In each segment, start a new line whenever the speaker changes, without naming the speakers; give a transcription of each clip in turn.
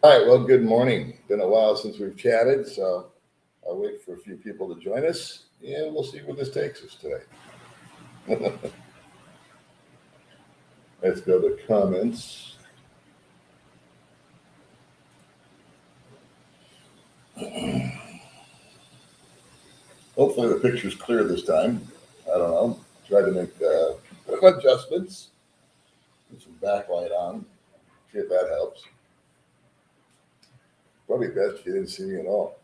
All right, well, good morning. Been a while since we've chatted, so I'll wait for a few people to join us, and we'll see where this takes us today. Let's go to comments. Hopefully the picture's clear this time. I don't know. Tried to make some adjustments. Put some backlight on. See if that helps. Probably best if you didn't see me at all.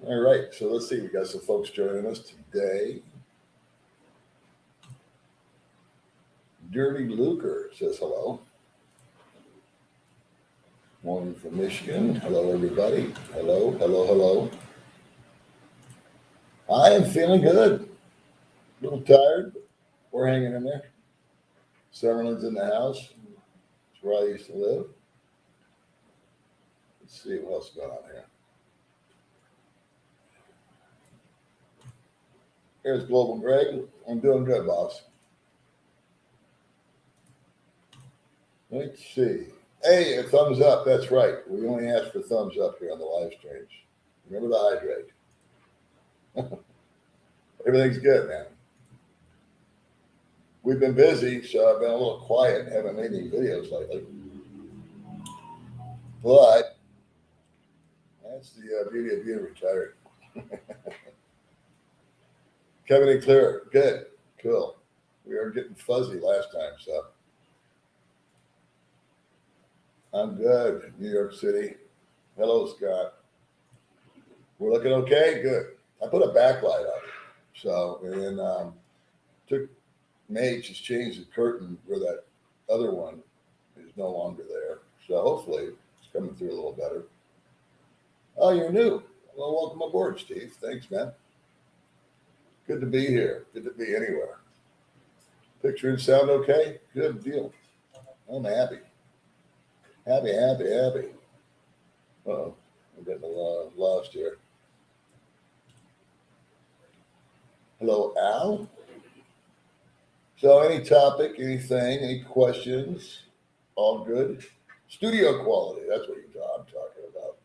All right, so let's see. We got some folks joining us today. Dirty Luker says hello. Morning from Michigan. Hello, everybody. Hello, hello, hello. I am feeling good. A little tired, but we're hanging in there. Summerlin's in the house. It's where I used to live. Let's see what else is going on here. Here's Global Greg. I'm doing good, boss. Let's see. Hey, a thumbs up. That's right. We only ask for thumbs up here on the live streams. Remember to hydrate. Everything's good, man. We've been busy, so I've been a little quiet and haven't made any videos lately. But that's the beauty of being retired. Coming in clear. Good. Cool. We were getting fuzzy last time, so. I'm good. New York City. Hello, Scott. We're looking okay? Good. I put a backlight up. So, and took May just changed the curtain where that other one is no longer there. So hopefully it's coming through a little better. Oh, you're new. Well, welcome aboard, Steve. Thanks, man. Good to be here. Good to be anywhere. Picture and sound okay? Good deal. I'm happy. Happy. Uh-oh. I'm getting lost here. Hello, Al. So any topic, anything, any questions, all good. Studio quality, that's what I'm talking about.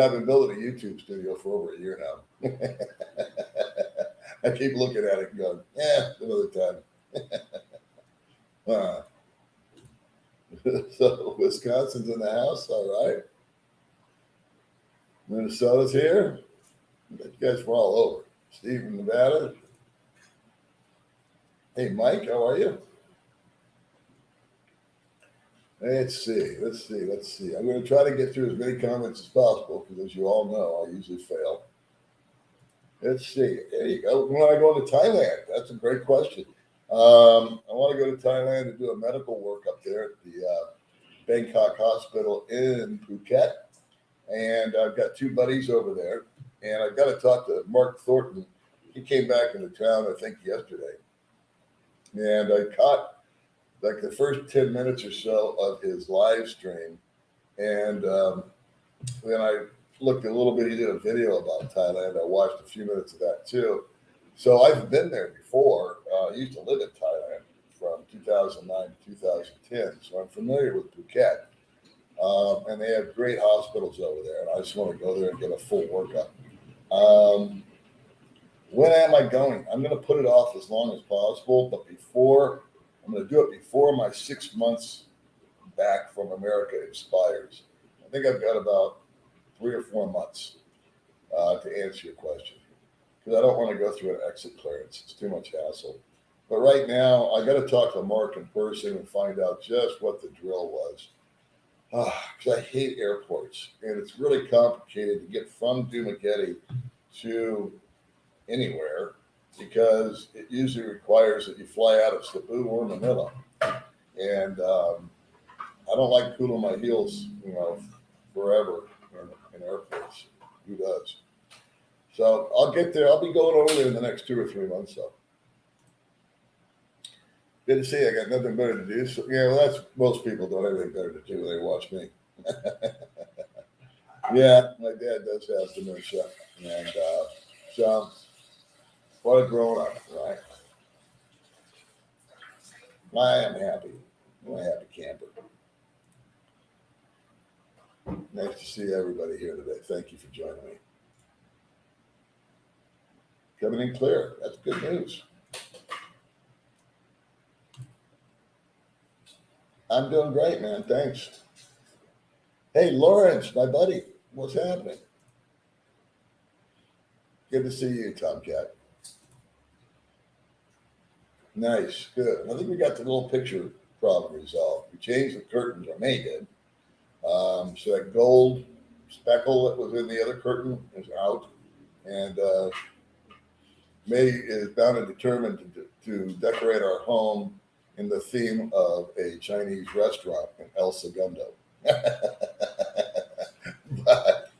I've been building a YouTube studio for over a year now. I keep looking at it and going, another time. So Wisconsin's in the house, all right. Minnesota's here. You guys were all over. Steve from Nevada. Hey, Mike, how are you? Let's see. I'm going to try to get through as many comments as possible because, as you all know, I usually fail. Let's see. There you go. When I go to Thailand, that's a great question. I want to go to Thailand to do a medical workup there at the Bangkok Hospital in Phuket. And I've got two buddies over there. And I've got to talk to Mark Thornton. He came back into town, I think, yesterday. And I caught like the first 10 minutes or so of his live stream. And then I looked a little bit. He did a video about Thailand. I watched a few minutes of that too. So I've been there before. I used to live in Thailand from 2009 to 2010. So I'm familiar with Phuket. And they have great hospitals over there. And I just want to go there and get a full workup. When am I going? I'm going to put it off as long as possible. But I'm going to do it before my 6 months back from America expires. I think I've got about 3 or 4 months to answer your question. Because I don't want to go through an exit clearance. It's too much hassle. But right now, I got to talk to Mark in person and find out just what the drill was. Because I hate airports. And it's really complicated to get from Dumaguete to anywhere because it usually requires that you fly out of Cebu or Manila. And I don't like cooling my heels, forever in airports. Who does? So I'll get there. I'll be going over there in the next 2 or 3 months. So good to see you. I got nothing better to do. So, that's most people don't have anything better to do when they watch me. Yeah, my dad does have dementia. And so what a grown up, right? I am happy. I'm a happy camper. Nice to see everybody here today. Thank you for joining me. Coming in clear. That's good news. I'm doing great, man. Thanks. Hey, Lawrence, my buddy. What's happening? Good to see you, Tomcat. Nice. Good. I think we got the little picture problem resolved. We changed the curtains, or May did. So that gold speckle that was in the other curtain is out. And May is bound and determined to decorate our home in the theme of a Chinese restaurant in El Segundo. But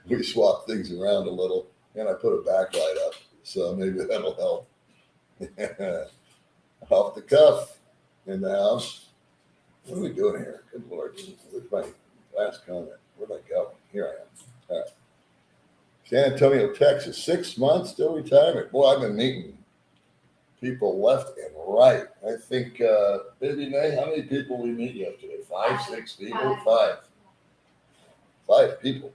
we swapped things around a little, and I put a backlight up, so maybe that'll help. Off the cuff in the house. What are we doing here? Good Lord. Where's my last comment? Where'd I go? Here I am. All right. San Antonio, Texas, 6 months, still retirement. Boy, I've been meeting people left and right. I think, Baby May, how many people we meet yesterday? 5, 6 people? 5. 5 people.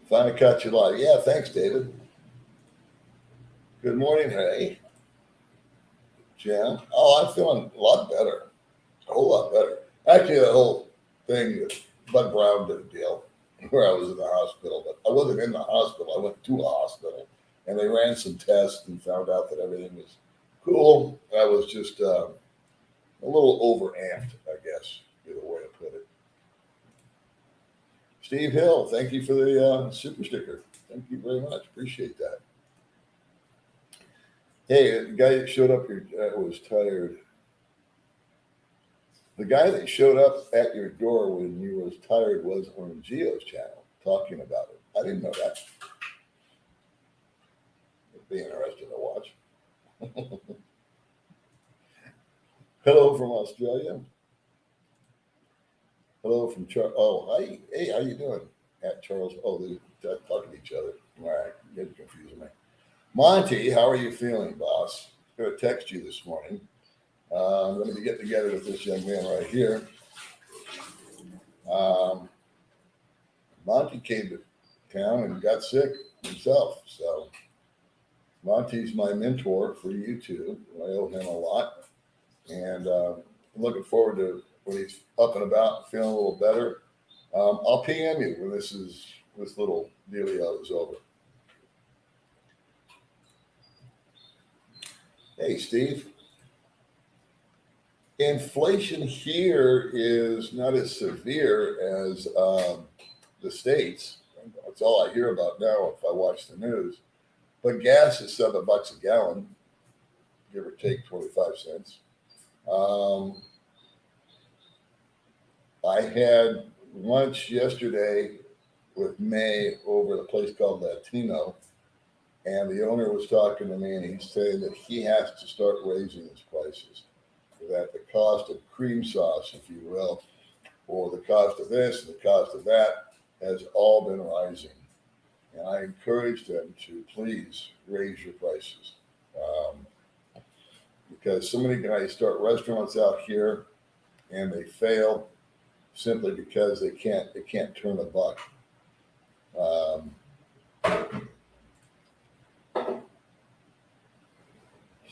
Finally caught you live. Yeah, thanks, David. Good morning, Ray. Jan. Oh, I'm feeling a lot better. A whole lot better. Actually, the whole thing that Bud Brown did a deal where I was in the hospital, but I wasn't in the hospital. I went to a hospital, and they ran some tests and found out that everything was cool. I was just a little overamped, I guess, is the way to put it. Steve Hill, thank you for the super sticker. Thank you very much. Appreciate that. Hey, the guy that showed up here was tired. The guy that showed up at your door when you was tired was on Gio's channel talking about it. I didn't know that. It'd be interesting to watch. Hello from Australia. Hello from Charles. Oh, hi. Hey, how you doing? At Charles. Oh, they're talking to each other. All right, you're confusing me. Monty, how are you feeling, boss? I'm going to text you this morning. I'm going to be getting together with this young man right here. Monty came to town and got sick himself. So Monty's my mentor for YouTube. I owe him a lot. And I'm looking forward to when he's up and about, feeling a little better. I'll PM you when this little dealio is over. Hey, Steve. Inflation here is not as severe as the States. That's all I hear about now if I watch the news. But gas is $7 a gallon, give or take 25 cents. I had lunch yesterday with May over at a place called Latino, and the owner was talking to me, and he's saying that he has to start raising his prices. That the cost of cream sauce, if you will, or the cost of this and the cost of that has all been rising. And I encourage them to please raise your prices. Because so many guys start restaurants out here and they fail simply because they can't turn a buck.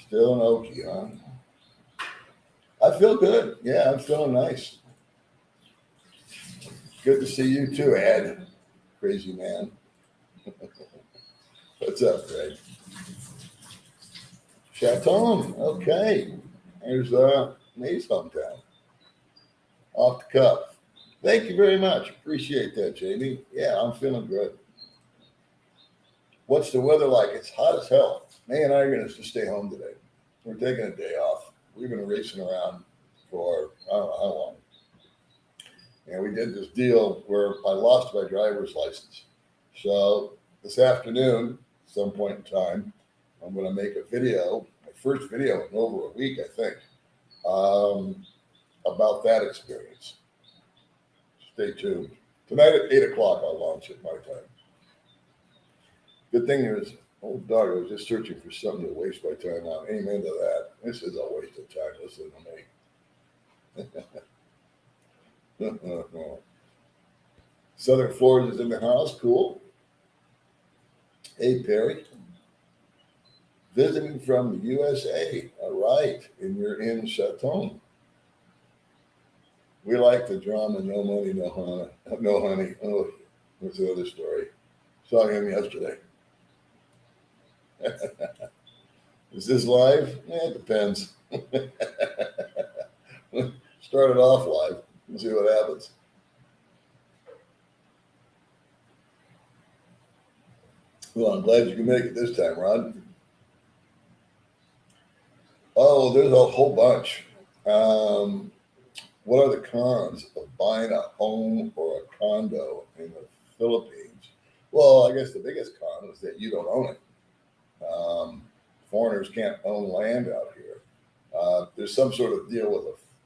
Still an Okie, huh? I feel good. Yeah, I'm feeling nice. Good to see you too, Ed. Crazy man. What's up, Greg? Chaton. Okay. There's May's hometown. Off the cuff. Thank you very much. Appreciate that, Jamie. Yeah, I'm feeling good. What's the weather like? It's hot as hell. May and I are going to just stay home today. We're taking a day off. We've been racing around for I don't know how long. And we did this deal where I lost my driver's license. So this afternoon, some point in time, I'm going to make a video, my first video in over a week, I think, about that experience. Stay tuned. Tonight at 8 o'clock, I'll launch it my time. Good thing there's old dog. I was just searching for something to waste my time on. Amen to that. This is a waste of time listening to me. Southern Florida's in the house. Cool. Hey, Perry. Visiting from the USA. All right. And you're in Chaton. We like the drama. No money, no honey. No honey. Oh, what's the other story? Saw him yesterday. Is this live? It depends. Start it off live and see what happens. Well, I'm glad you can make it this time, Rod. Oh, there's a whole bunch. What are the cons of buying a home or a condo in the Philippines? Well, I guess the biggest con is that you don't own it. Foreigners can't own land out here. There's some sort of deal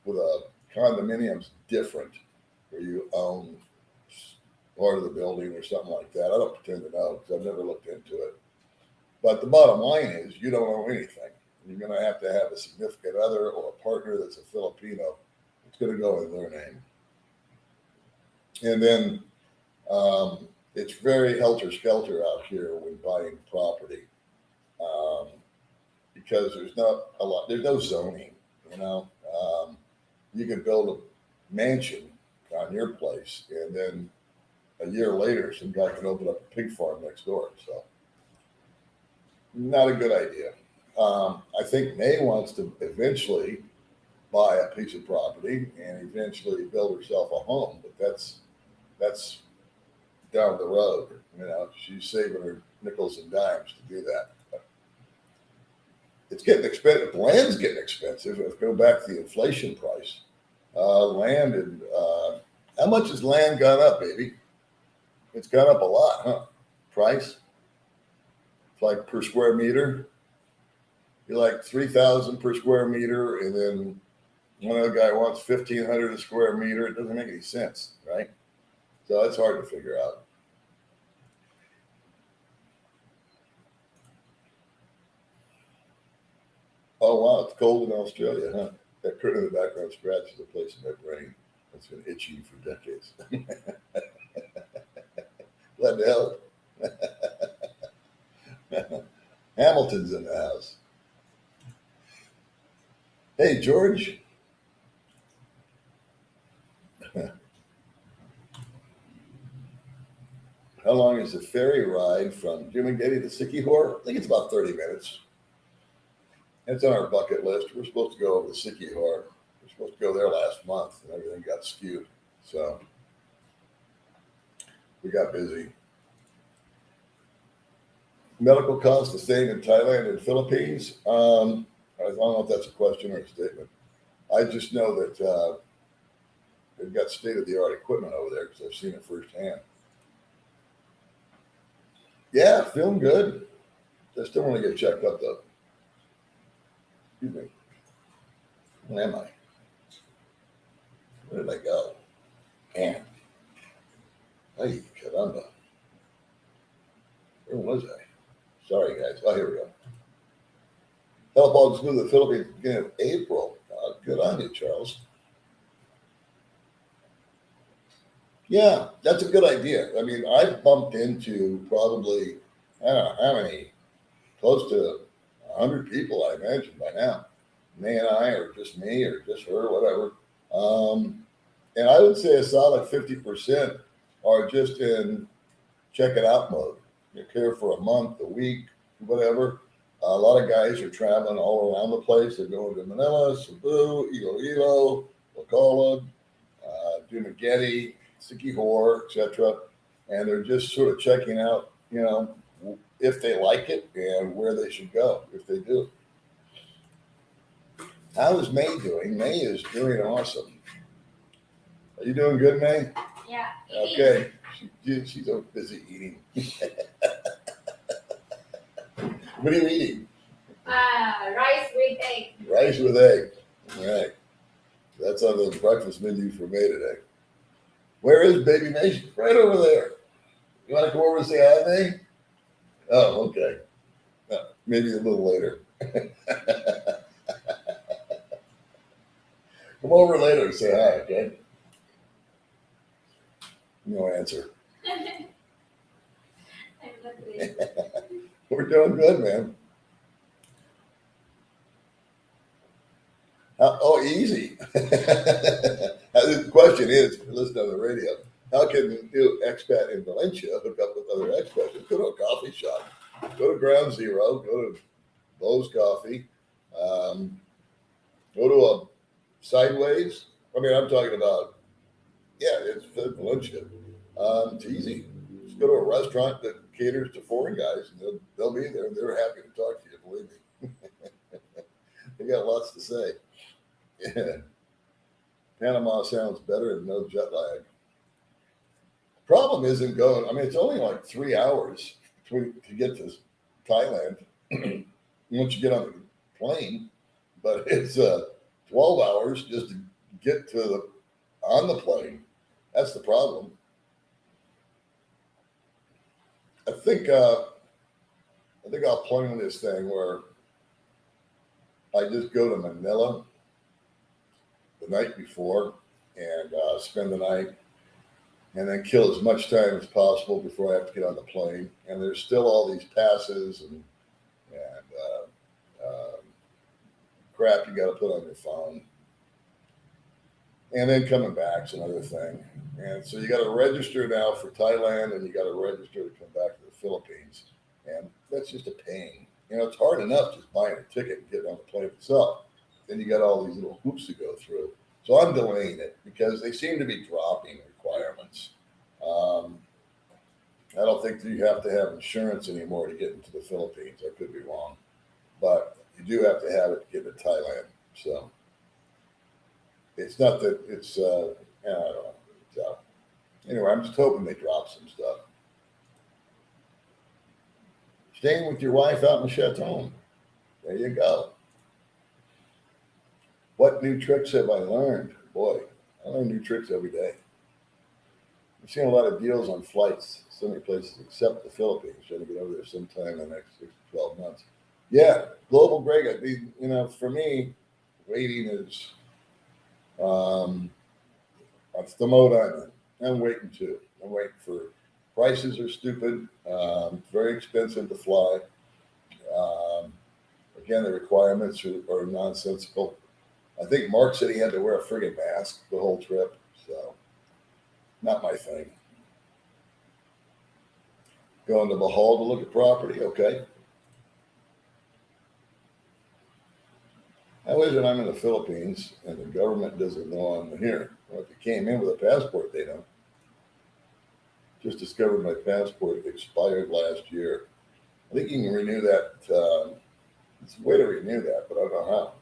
with a condominium's different, where you own part of the building or something like that. I don't pretend to know because I've never looked into it. But the bottom line is you don't own anything. You're going to have a significant other or a partner that's a Filipino. It's going to go in their name. And then it's very helter-skelter out here when buying property because there's no zoning, you can build a mansion on your place and then a year later some guy can open up a pig farm next door. So not a good idea. I think May wants to eventually buy a piece of property and eventually build herself a home, but that's down the road. She's saving her nickels and dimes to do that. But it's getting expensive. Land's getting expensive. Let's go back to the inflation price. Land and how much has land gone up, baby? It's gone up a lot, huh? Price? It's like per square meter. You're like 3,000 per square meter, and then one other guy wants 1,500 a square meter. It doesn't make any sense, right? So it's hard to figure out. Oh wow, it's cold in Australia, huh? That critter in the background scratches a place in my brain that's been itching for decades. Glad to help. Hamilton's in the house. Hey, George. How long is the ferry ride from Dumaguete to Sikihor? I think it's about 30 minutes. It's on our bucket list. We're supposed to go over to Sikihor. We're supposed to go there last month, and everything got skewed. So we got busy. Medical costs the same in Thailand and Philippines. I don't know if that's a question or a statement. I just know that they've got state-of-the-art equipment over there because I've seen it firsthand. Yeah, feeling good. I still want to get checked up, though. Excuse me. Where am I? Where did I go? Man. Ay, caramba. Where was I? Sorry, guys. Oh, here we go. Help to the Philippines at the beginning of April. Good on you, Charles. Yeah, that's a good idea. I mean, I've bumped into probably, I don't know how many, close to 100 people, I imagine, by now. May and I, or just me, or just her, whatever. And I would say a solid 50% are just in check it out mode. You're here for a month, a week, whatever. A lot of guys are traveling all around the place. They're going to Manila, Cebu, Iloilo, Bacolod, Dumaguete, Sikihor, etc. And they're just sort of checking out, if they like it and where they should go if they do. How is May doing? May is doing awesome. Are you doing good, May?
Yeah.
Okay. She's so busy eating. What are you eating?
Rice with egg.
Rice with egg. All right. That's on the breakfast menu for May today. Where is baby May? She's right over there. You want to come over and say hi, May? Oh, okay. Maybe a little later. Come over later and say hi, okay? No answer.
I'm not ready.
We're doing good, man. Easy. The question is, listen on the radio, how can the new expat in Valencia hook up with other expats? Just go to a coffee shop. Go to Ground Zero. Go to Lowe's Coffee. Go to a Sideways. I mean, I'm talking about, yeah, it's Valencia. It's easy. Just go to a restaurant that caters to foreign guys, and they'll be there. They're happy to talk to you, believe me. They got lots to say. Yeah. Panama sounds better and no jet lag. Problem isn't going, I mean, it's only like 3 hours to get to Thailand once you get on the plane, but it's 12 hours just to get on the plane. That's the problem. I think I'll plan this thing where I just go to Manila the night before and spend the night, and then kill as much time as possible before I have to get on the plane. And there's still all these passes and crap you got to put on your phone. And then coming back's another thing. And so you got to register now for Thailand, and you got to register to come back to the Philippines. And that's just a pain. It's hard enough just buying a ticket and getting on the plane itself. Then you got all these little hoops to go through. So I'm delaying it because they seem to be dropping requirements. I don't think you have to have insurance anymore to get into the Philippines. I could be wrong, but you do have to have it to get to Thailand. So it's not that it's, I don't know. So anyway, I'm just hoping they drop some stuff. Staying with your wife out in the chateau. There you go. What new tricks have I learned? Boy, I learn new tricks every day. I've seen a lot of deals on flights, so many places except the Philippines. Trying to get over there sometime in the next 6 to 12 months. Yeah, global break. For me, waiting is that's the mode I'm in. I'm waiting too. I'm waiting for prices are stupid. Very expensive to fly. Again, the requirements are nonsensical. I think Mark said he had to wear a friggin' mask the whole trip, so not my thing. Going to Bahal to look at property, okay. How is it I'm in the Philippines and the government doesn't know I'm here? Well, if you came in with a passport, they don't. Just discovered my passport expired last year. I think you can renew that. It's a way to renew that, but I don't know how.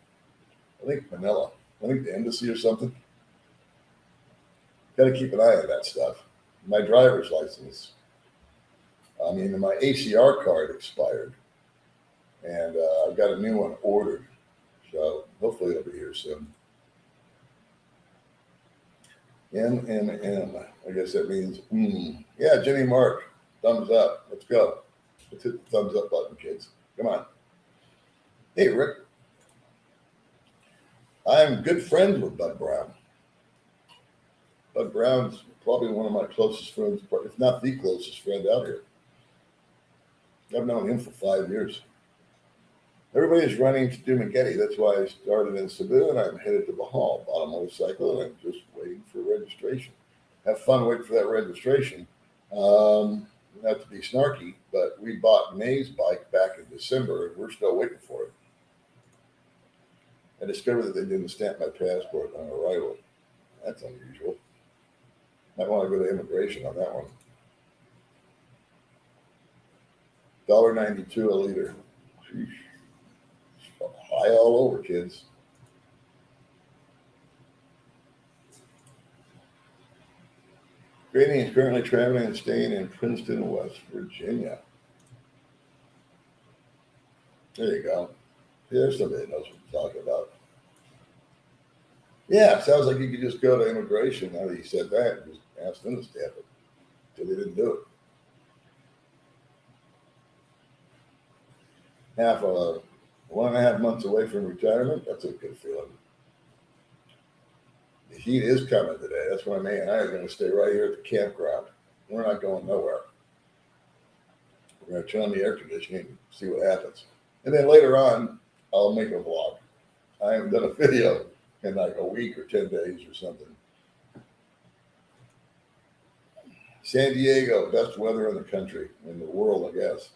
I think Manila. I think the embassy or something. Got to keep an eye on that stuff. My driver's license. My ACR card expired, and I've got a new one ordered. So hopefully it'll be here soon. NNM. I guess that means Yeah, Jimmy Mark. Thumbs up. Let's go. Let's hit the thumbs up button, kids. Come on. Hey, Rick. I'm good friends with Bud Brown. Bud Brown's probably one of my closest friends, if not the closest friend out here. I've known him for 5 years. Everybody's running to Dumagetti. That's why I started in Cebu, and I'm headed to Bahal. Bought a motorcycle, and I'm just waiting for registration. Have fun waiting for that registration. Not to be snarky, but we bought May's bike back in December, and we're still waiting for it. I discovered that they didn't stamp my passport on arrival. That's unusual. Might want to go to immigration on that one. $1.92 a liter. Sheesh. High all over, kids. Granny is currently traveling and staying in Princeton, West Virginia. There you go. There's somebody that knows what you're talking about. Yeah, sounds like you could just go to immigration now that you said that and just ask them to stamp it. So they didn't do it. 1.5 months away from retirement, that's a good feeling. heat is coming today. That's why May and I are going to stay right here at the campground. We're not going nowhere. We're going to turn on the air conditioning and see what happens. And then later on, I'll make a vlog. I haven't done a video in like a week or 10 days or something. San Diego, best weather in the country, in the world, I guess.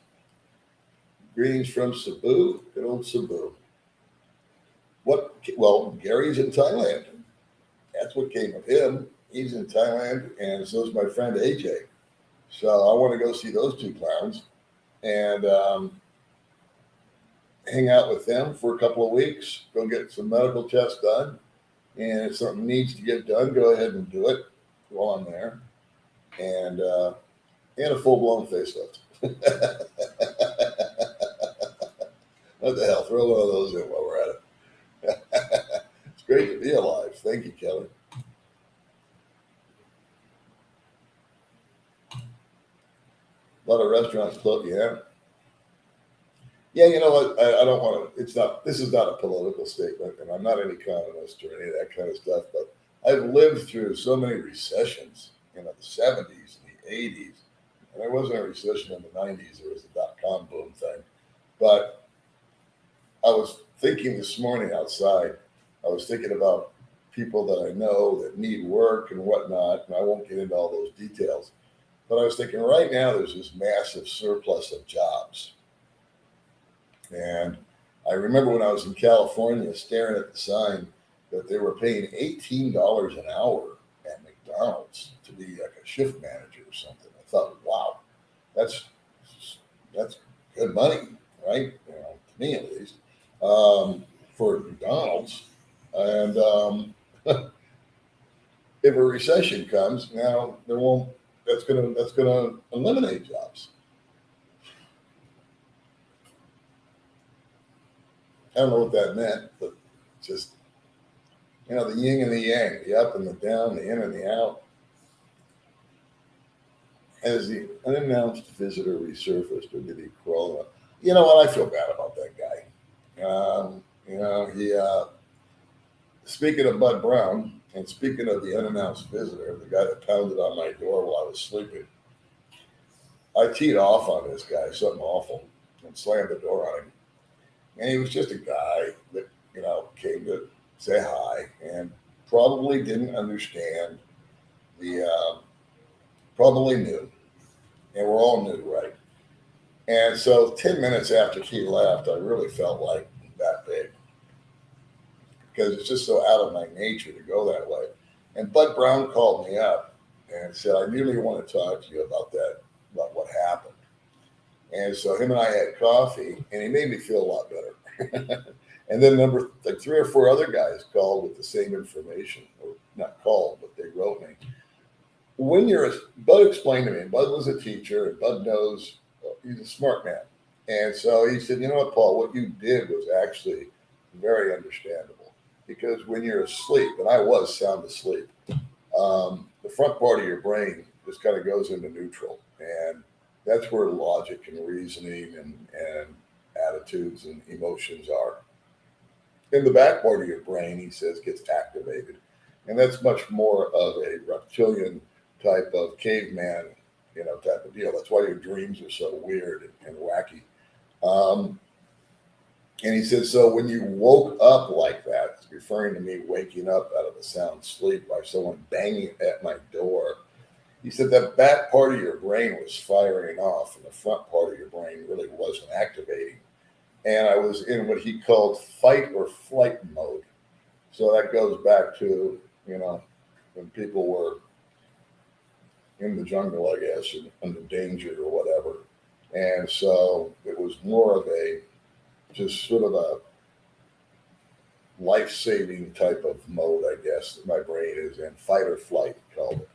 Greetings from Cebu, good old Cebu. Well, Gary's in Thailand. That's what came of him. He's in Thailand, and so is my friend AJ. So I want to go see those two clowns and hang out with them for a couple of weeks, go get some medical tests done. And if something needs to get done, go ahead and do it while I'm there. And a full-blown facelift. What the hell? Throw one of those in while we're at it. It's great to be alive. Thank you, Kelly. A lot of restaurants closed, yeah. Yeah, you know what? I don't want to, this is not a political statement, and I'm not any economist or any of that kind of stuff, but I've lived through so many recessions, the 70s and the 80s. And there wasn't a recession in the 90s. There was a dot-com boom thing. But I was thinking this morning outside, I was thinking about people that I know that need work and whatnot, and I won't get into all those details. But I was thinking right now there's this massive surplus of jobs. And I remember when I was in California staring at the sign that they were paying $18 an hour at McDonald's to be like a shift manager or something. I thought, wow, that's good money, right? To me at least, for McDonald's. And if a recession comes, now there won't. That's gonna eliminate jobs. I don't know what that meant, but just the yin and the yang, the up and the down, the in and the out. Has the unannounced visitor resurfaced, or did he crawl up? You know what? I feel bad about that guy. He. Speaking of Bud Brown, and speaking of the unannounced visitor, the guy that pounded on my door while I was sleeping, I teed off on this guy, something awful, and slammed the door on him. And he was just a guy that, came to say hi and probably didn't understand probably new. And we're all new, right? And so 10 minutes after he left, I really felt like that big. Because it's just so out of my nature to go that way. And Bud Brown called me up and said, I really want to talk to you about what happened. And so him and I had coffee, and he made me feel a lot better. And then 3 or 4 other guys called with the same information, or not called, but they wrote me. Bud explained to me, and Bud was a teacher, and Bud knows, he's a smart man. And so he said, you know what, Paul, what you did was actually very understandable. Because when you're asleep, and I was sound asleep, the front part of your brain just kind of goes into neutral. And that's where logic and reasoning and attitudes and emotions are. And the back part of your brain, he says, gets activated. And that's much more of a reptilian type of caveman, type of deal. That's why your dreams are so weird and wacky. And he said, so when you woke up like that, referring to me waking up out of a sound sleep by someone banging at my door, he said that back part of your brain was firing off and the front part of your brain really wasn't activating. And I was in what he called fight or flight mode. So that goes back to, when people were in the jungle, I guess, and under danger or whatever. And so it was more of just sort of a life-saving type of mode, I guess, that my brain is in, fight or flight, called it.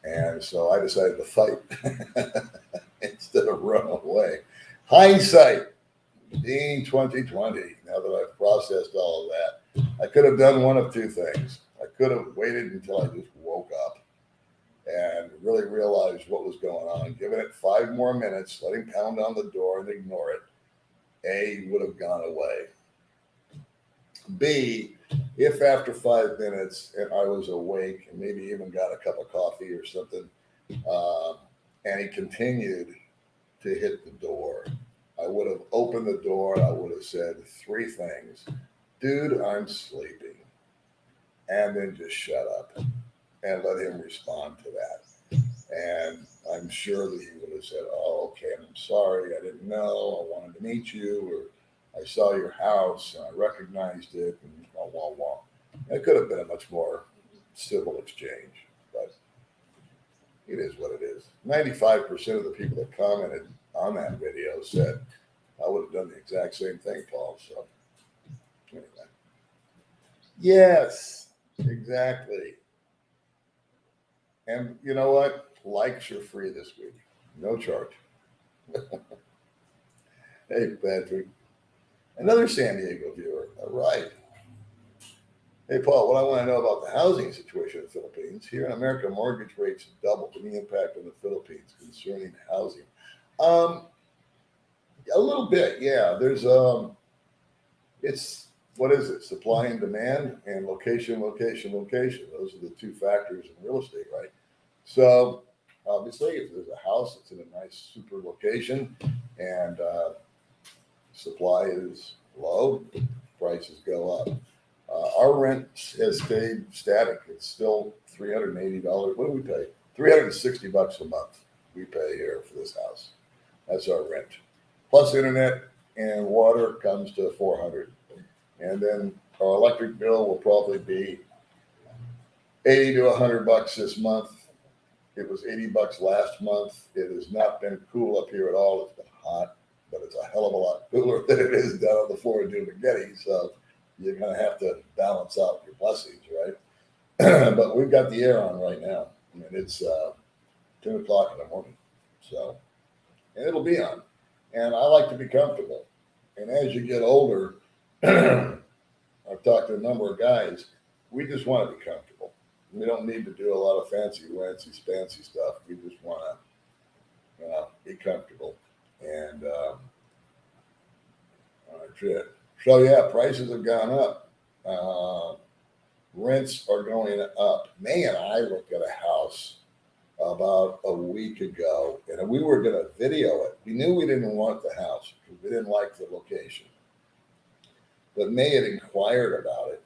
And so I decided to fight instead of run away. Hindsight, being 2020, now that I've processed all of that, I could have done one of two things. I could have waited until I just woke up and really realized what was going on, given it 5 more minutes, let him pound on the door and ignore it. A, would have gone away. B, if after 5 minutes and I was awake and maybe even got a cup of coffee or something, and he continued to hit the door, I would have opened the door and I would have said 3 things. Dude, I'm sleeping. And then just shut up and let him respond to that. And I'm sure that he would have said, oh, okay, I'm sorry. I didn't know. I wanted to meet you, or I saw your house and I recognized it, and wah, wah, wah. It could have been a much more civil exchange, but it is what it is. 95% of the people that commented on that video said, I would have done the exact same thing, Paul. So, anyway. Yes, exactly. And you know what? Likes are free this week. No charge. Hey, Patrick. Another San Diego viewer. All right. Hey, Paul, what I want to know about the housing situation in the Philippines. Here in America, mortgage rates have doubled. Any impact on the Philippines concerning housing? A little bit, yeah. There's it's what is it? Supply and demand, and location, location, location. Those are the 2 factors in real estate, right? So obviously, if there's a house that's in a nice, super location, and supply is low, prices go up. Our rent has stayed static. It's still $380. What do we pay? $360 a month we pay here for this house. That's our rent. Plus internet and water comes to $400. And then our electric bill will probably be $80 to $100 this month. It was $80 last month. It has not been cool up here at all. It's been hot, but it's a hell of a lot cooler than it is down on the floor of Dumagetti. So you're going to have to balance out your blessings, right? But we've got the air on right now. I mean, it's 10 o'clock in the morning. So, and it'll be on. And I like to be comfortable. And as you get older, I've talked to a number of guys, we just want to be comfortable. We don't need to do a lot of fancy stuff. We just want to be comfortable. And that's it. So, yeah, prices have gone up. Rents are going up. May and I looked at a house about a week ago, and we were going to video it. We knew we didn't want the house because we didn't like the location. But May had inquired about it,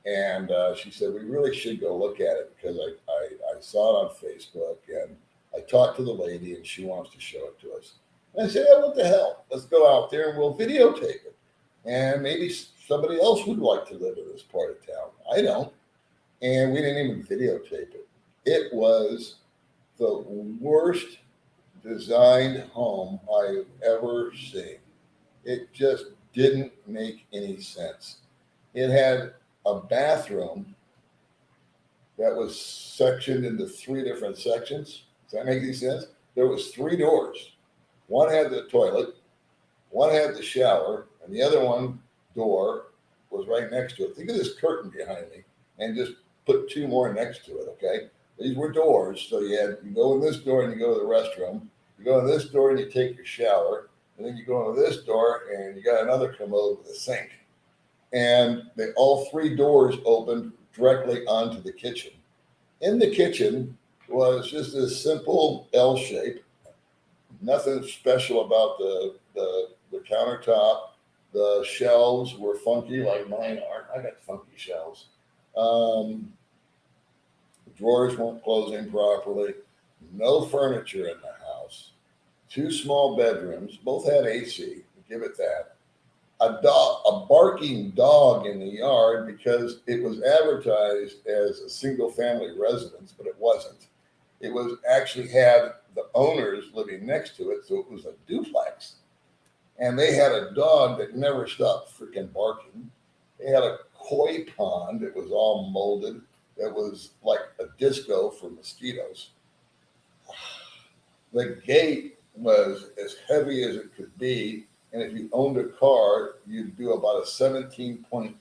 and she said, we really should go look at it because I saw it on Facebook, and I talked to the lady, and she wants to show it to us. And I said, yeah, what the hell? Let's go out there, and we'll videotape it. And maybe somebody else would like to live in this part of town. I don't. And we didn't even videotape it. It was the worst designed home I've ever seen. It just didn't make any sense. It had a bathroom that was sectioned into 3 different sections. Does that make any sense? There was 3 doors. One had the toilet, one had the shower, and the other one door was right next to it. Think of this curtain behind me, and just put 2 more next to it, okay? These were doors, so you go in this door and you go to the restroom. You go in this door and you take your shower, and then you go into this door and you got another commode with a sink. And all 3 doors opened directly onto the kitchen. In the kitchen was just this simple L shape. Nothing special about the countertop. The shelves were funky like mine are. I got funky shelves. The drawers weren't closing properly. No furniture in the house. 2 small bedrooms. Both had AC. Give it that. A barking dog in the yard because it was advertised as a single family residence, but it wasn't. It was actually had the owners living next to it, so it was a duplex. And they had a dog that never stopped freaking barking. They had a koi pond that was all molded, that was like a disco for mosquitoes. The gate was as heavy as it could be, and if you owned a car, you'd do about a 17-point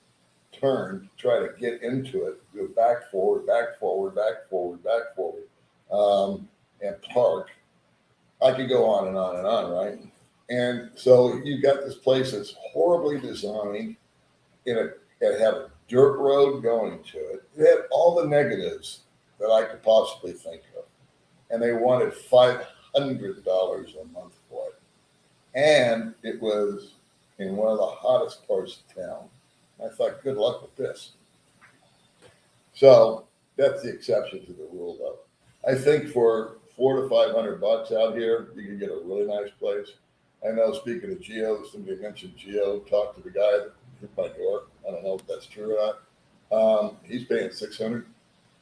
turn to try to get into it. Go back, forward, back, forward, back, forward, back, forward, and park. I could go on and on and on, right? And so you got this place that's horribly designed. It had a dirt road going to it. It had all the negatives that I could possibly think of. And they wanted $500 a month for it. And it was in one of the hottest parts of town. I thought, good luck with this. So that's the exception to the rule, though. I think for $400 to $500 out here, you can get a really nice place. I know, speaking of Geo, somebody mentioned Geo. Talked to the guy that hit my door. I don't know if that's true or not. He's paying $600,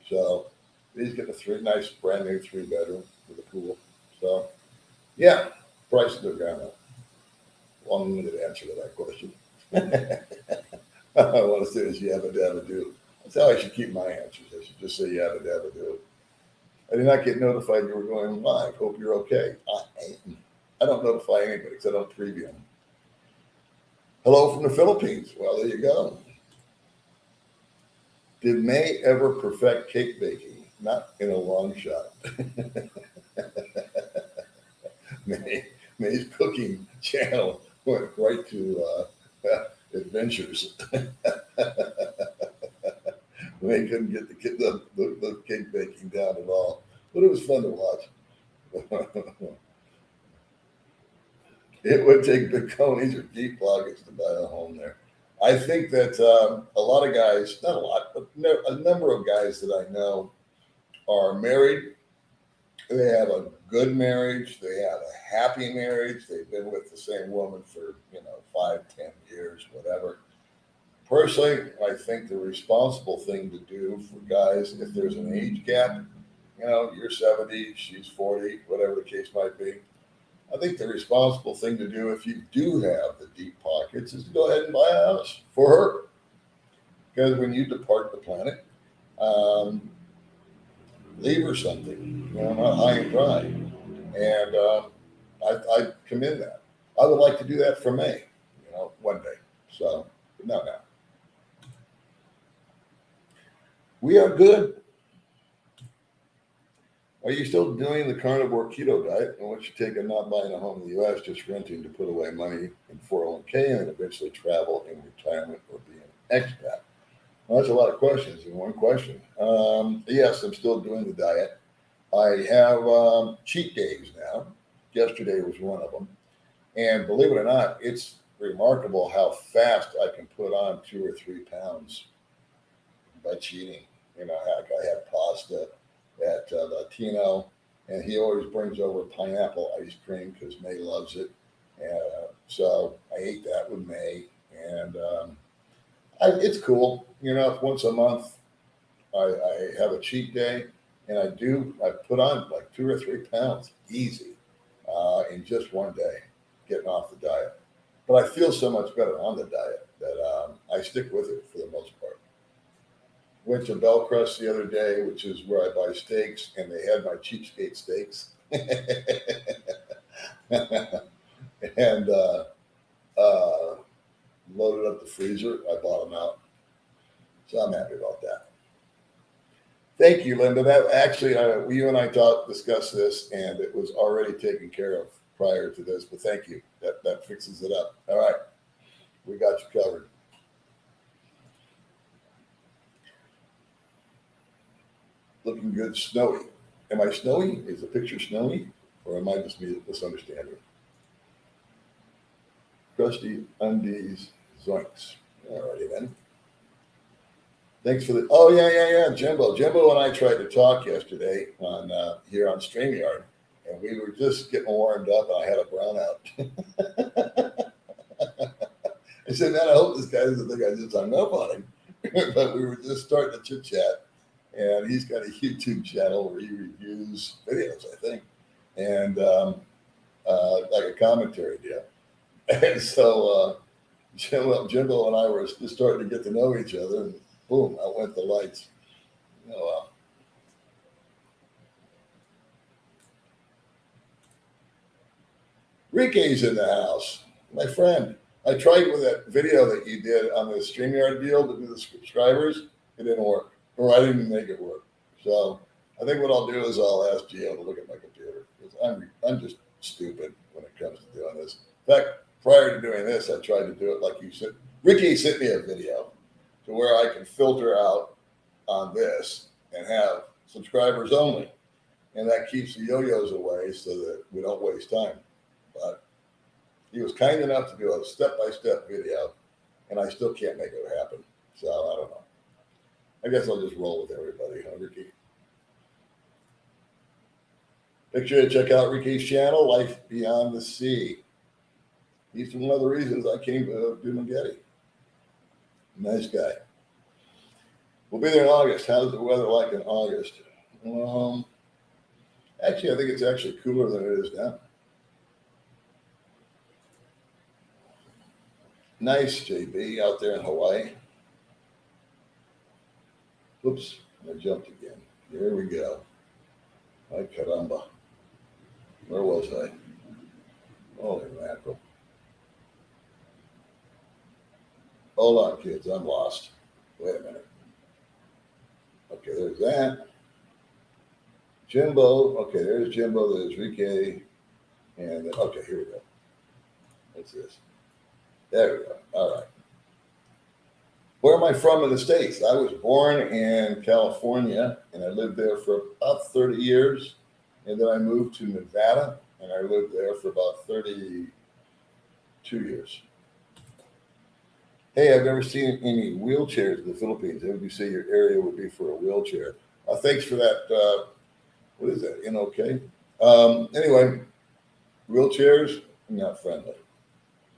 so he's getting a nice, brand new 3-bedroom with a pool. So, yeah, prices are going up. Long-winded answer to that question. I want to say is yabba dabba do. That's how I should keep my answers. I should just say yabba dabba do. I did not get notified you were going live. Hope you're okay. I don't notify anybody because I don't preview them. Hello from the Philippines. Well, there you go. Did May ever perfect cake baking? Not in a long shot. May's cooking channel went right to adventures. May couldn't get the cake baking down at all, but it was fun to watch. It would take big conies or deep pockets to buy a home there. I think that a lot of guys, not a lot, but a number of guys that I know are married. They have a good marriage. They have a happy marriage. They've been with the same woman for 5, 10 years, whatever. Personally, I think the responsible thing to do for guys, if there's an age gap, you're 70, she's 40, whatever the case might be. I think the responsible thing to do, if you do have the deep pockets, is to go ahead and buy a house for her. Because when you depart the planet, leave her something, not high and dry. And I commend that. I would like to do that for May, one day. So, no. We are good. Are you still doing the Carnivore Keto diet? And what's your take on not buying a home in the U.S., just renting to put away money in 401k and eventually travel in retirement or be an expat? Well, that's a lot of questions in one question. Yes, I'm still doing the diet. I have cheat days now. Yesterday was one of them. And believe it or not, it's remarkable how fast I can put on 2 or 3 pounds by cheating. Heck, I had pasta at Latino, and he always brings over pineapple ice cream because May loves it. And so I ate that with May, and it's cool. Once a month I have a cheat day, and I put on like 2 or 3 pounds easy in just one day, getting off the diet. But I feel so much better on the diet that I stick with it for the most part. Went to Bellcrest the other day, which is where I buy steaks, and they had my cheapskate steaks. And loaded up the freezer. I bought them out. So I'm happy about that. Thank you, Linda. That actually, you and I discussed this, and it was already taken care of prior to this, but thank you. That fixes it up. All right. We got you covered. Looking good, snowy. Am I snowy? Is the picture snowy? Or am I just misunderstanding? Crusty undies, zoinks. Alrighty then. Thanks for yeah, Jimbo. Jimbo and I tried to talk yesterday on here on StreamYard, and we were just getting warmed up, and I had a brownout. I said, man, I hope this guy doesn't think I just hung up on him. But we were just starting to chit chat. And he's got a YouTube channel where he reviews videos, I think, and like a commentary deal. And so Jimbo and I were just starting to get to know each other, and boom, out went the lights. Oh, well. Rike's in the house, my friend. I tried with that video that you did on the StreamYard deal to do the subscribers. It didn't work. Or I didn't make it work. So I think what I'll do is I'll ask Gio to look at my computer because I'm just stupid when it comes to doing this. In fact, prior to doing this, I tried to do it like you said. Ricky sent me a video. to where I can filter out on this and have subscribers only. And that keeps the yo-yos away so that we don't waste time. But he was kind enough to do a step-by-step video, and I still can't make it happen. So I don't know. I guess I'll just roll with everybody, huh, Ricky? Make sure to check out Ricky's channel, Life Beyond the Sea. He's one of the reasons I came to Dumageddon. Nice guy. We'll be there in August. How's the weather like in August? Actually, I think it's actually cooler than it is now. Nice, JB, out there in Hawaii. Oops, I jumped again. Here we go. Ay caramba. Where was I? Holy mackerel. Hold on, kids. I'm lost. Wait a minute. Okay, there's that. Jimbo. Okay, there's Jimbo. There's Ricky. And then, okay, here we go. What's this? There we go. All right. Where am I from in the States? I was born in California, and I lived there for about 30 years. And then I moved to Nevada, and I lived there for about 32 years. Hey, I've never seen any wheelchairs in the Philippines. How would you say your area would be for a wheelchair? Thanks for that. What is that? NOK? Anyway, wheelchairs, not friendly.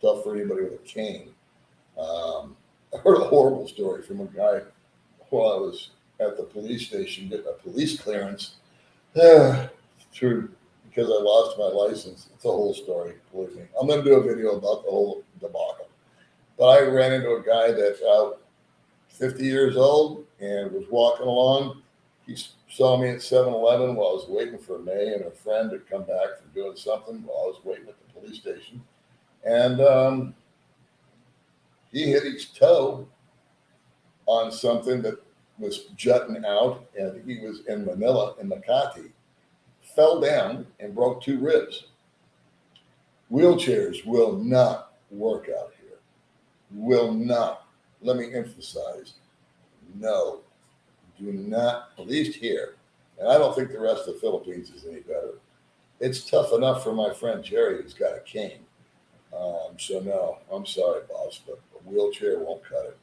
Tough for anybody with a cane. I heard a horrible story from a guy while I was at the police station getting a police clearance. True, because I lost my license. It's a whole story, believe me. I'm going to do a video about the whole debacle. But I ran into a guy that's 50 years old and was walking along. He saw me at 7-Eleven while I was waiting for May and a friend to come back from doing something while I was waiting at the police station. And he hit his toe on something that was jutting out, and he was in Manila, in Makati, fell down and broke 2 ribs. Wheelchairs will not work out here. Will not. Let me emphasize, no, do not, at least here, and I don't think the rest of the Philippines is any better. It's tough enough for my friend Jerry who's got a cane. So no, I'm sorry, boss, but a wheelchair won't cut it.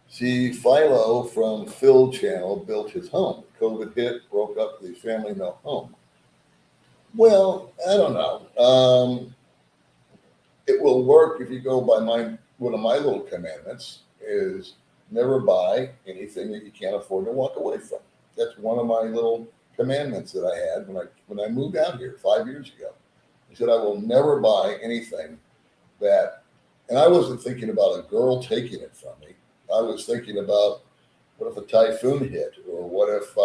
See, Philo from Phil Channel built his home. COVID hit, broke up the family, no home. Well, I don't know. It will work if you go by one of my little commandments is never buy anything that you can't afford to walk away from. That's one of my little commandments that I had when I moved out here 5 years ago. I said I will never buy anything that, and I wasn't thinking about a girl taking it from me. I was thinking about what if a typhoon hit, or what if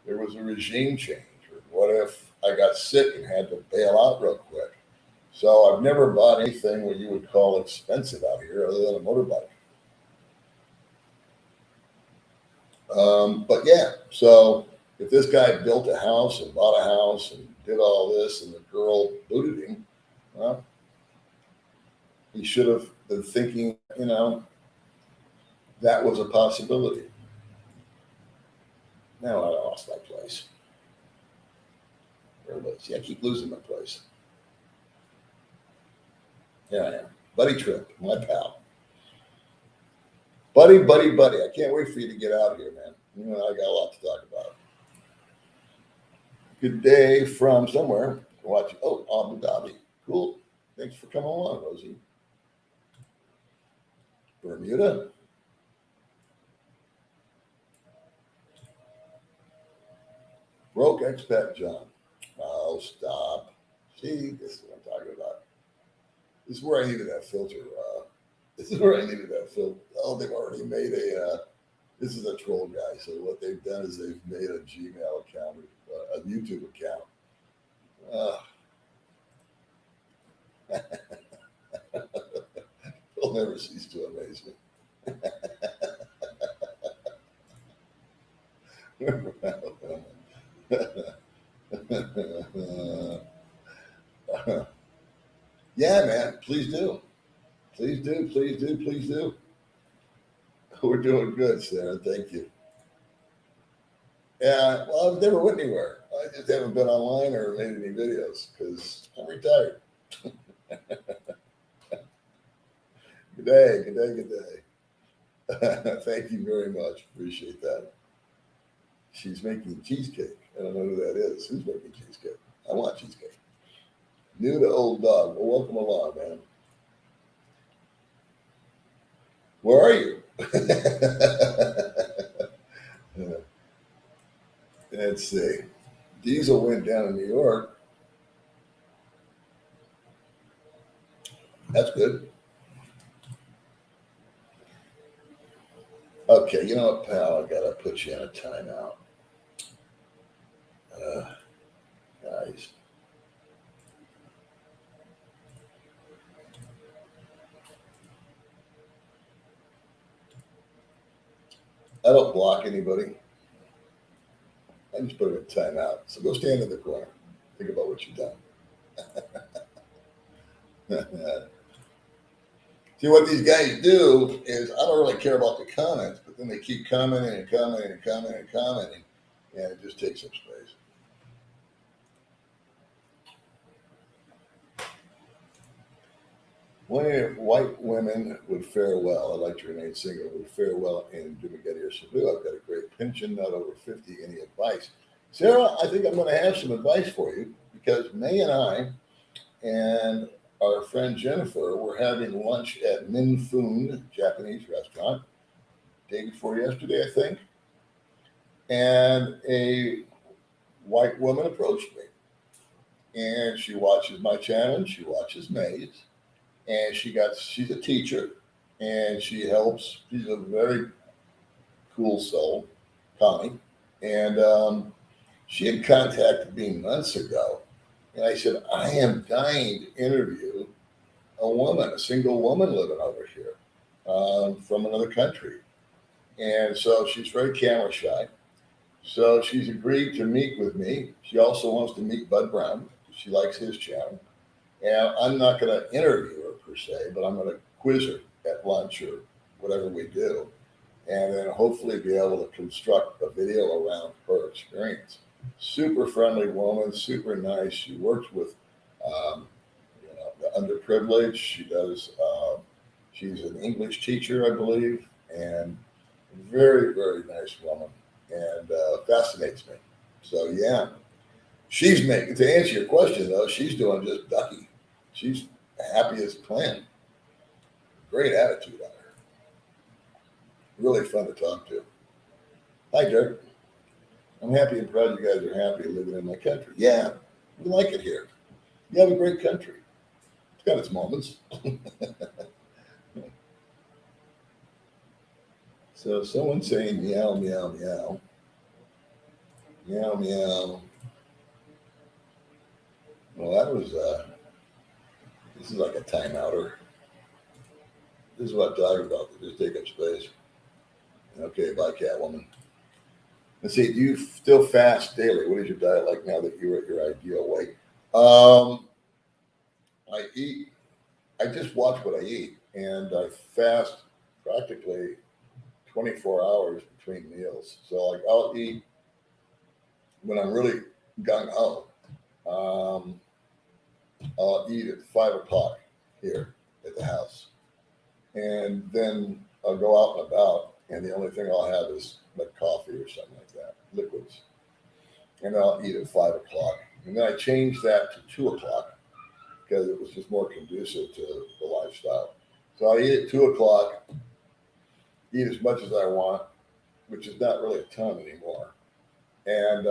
there was a regime change, or what if I got sick and had to bail out real quick. So I've never bought anything what you would call expensive out here other than a motorbike. But yeah, so if this guy built a house and bought a house and did all this and the girl booted him, well, he should have been thinking, that was a possibility. Now I lost my place. Where was? See, I keep losing my place. Here I am. Buddy Trip, my pal. Buddy. I can't wait for you to get out of here, man. I got a lot to talk about. Good day from somewhere. Watching. Oh, Abu Dhabi. Cool. Thanks for coming along, Rosie. Bermuda. Broke expat John. Oh, stop. See, this is what I'm talking about. This is where I needed that filter. Oh, they've already made this is a troll guy. So what they've done is they've made a Gmail account, a YouTube account. They'll never cease to amaze me. Yeah, man, please do. Please do, please do, please do. We're doing good, Sarah. Thank you. Yeah, well, I've never went anywhere. I just haven't been online or made any videos because I'm retired. Good day, good day, good day. Thank you very much. Appreciate that. She's making cheesecake. I don't know who that is. Who's making cheesecake? I want cheesecake. New to old dog. Well, welcome along, man. Where are you? Let's see. Diesel went down in New York. That's good. Okay, you know what, pal? I gotta put you in a timeout. Guys. I don't block anybody. I just put them in timeout. So go stand in the corner. Think about what you've done. See, what these guys do is I don't really care about the comments, but then they keep commenting and commenting and commenting and commenting, and it just takes up space. When if white women would fare well, I'd like to remain single, would fare well in Dumagetti or Cebu. I've got a great pension, not over 50. Any advice? Sarah, I think I'm going to have some advice for you because May and I and our friend Jennifer were having lunch at Min Foon Japanese restaurant day before yesterday, I think. And a white woman approached me. And she watches my channel and she watches May's. And she's a teacher and she's a very cool soul, Connie. And she had contacted me months ago. And I said, I am dying to interview a single woman living over here from another country. And so she's very camera shy. So she's agreed to meet with me. She also wants to meet Bud Brown. She likes his channel. And I'm not going to interview her per se, but I'm going to quiz her at lunch or whatever we do. And then hopefully be able to construct a video around her experience. Super friendly woman, super nice. She works with the underprivileged. She's an English teacher, I believe, and very, very nice woman, and fascinates me. So yeah, to answer your question though, she's doing just ducky. She's happy as a clam. Great attitude on her. Really fun to talk to. Hi, Dirk. I'm happy and proud you guys are happy living in my country. Yeah, we like it here. You have a great country. It's got its moments. So someone's saying meow, meow, meow. Meow, meow. Well, this is like a timeouter. This is what I'm talking about. They just take up space. Okay, bye, Catwoman. Let's see, do you still fast daily? What is your diet like now that you're at your ideal weight? I just watch what I eat, and I fast practically 24 hours between meals. So, like, I'll eat when I'm really gung ho. I'll eat at 5 o'clock here at the house, and then I'll go out and about, and the only thing I'll have is like coffee or something like that, liquids, and I'll eat at 5 o'clock, and then I changed that to 2 o'clock because it was just more conducive to the lifestyle. So I eat at 2 o'clock, eat as much as I want, which is not really a ton anymore. And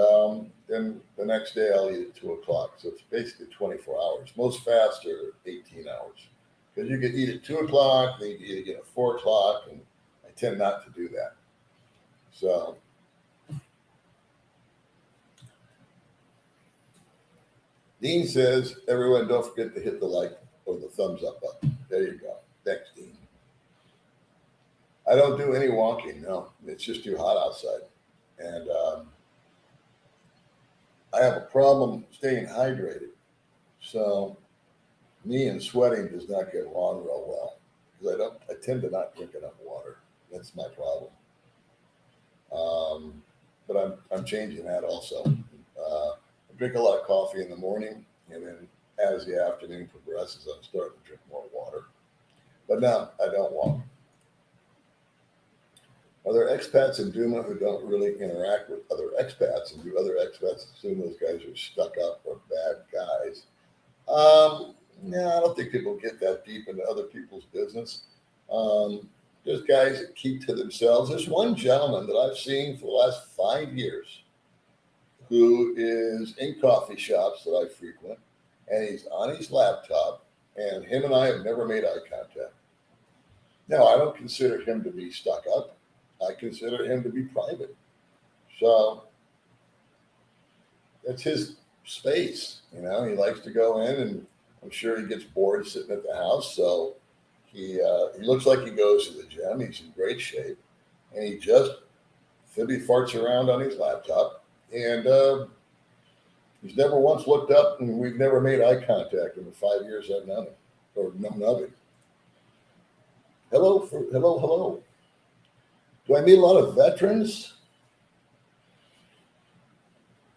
then the next day I'll eat at 2 o'clock. So it's basically 24 hours. Most fasts are 18 hours because you can eat at 2 o'clock, then you can eat again at 4 o'clock, and I tend not to do that. So Dean says, everyone don't forget to hit the like or the thumbs up button. There you go. Thanks, Dean. I don't do any walking. No, it's just too hot outside. And I have a problem staying hydrated. So me and sweating does not get along real well. because I tend to not drink enough water. That's my problem. But I'm changing that also. I drink a lot of coffee in the morning, and then as the afternoon progresses, I'm starting to drink more water. But no, I don't walk. Are there expats in Duma who don't really interact with other expats, and do other expats assume those guys are stuck up or bad guys? No, I don't think people get that deep into other people's business. There's guys that keep to themselves. There's one gentleman that I've seen for the last 5 years who is in coffee shops that I frequent, and he's on his laptop, and him and I have never made eye contact. Now, I don't consider him to be stuck up. I consider him to be private. So that's his space. You know, he likes to go in, and I'm sure he gets bored sitting at the house. So he looks like he goes to the gym. He's in great shape, and he just Phoebe farts around on his laptop, and he's never once looked up, and we've never made eye contact in the 5 years I've known him or known of him. Hello. Do I meet a lot of veterans?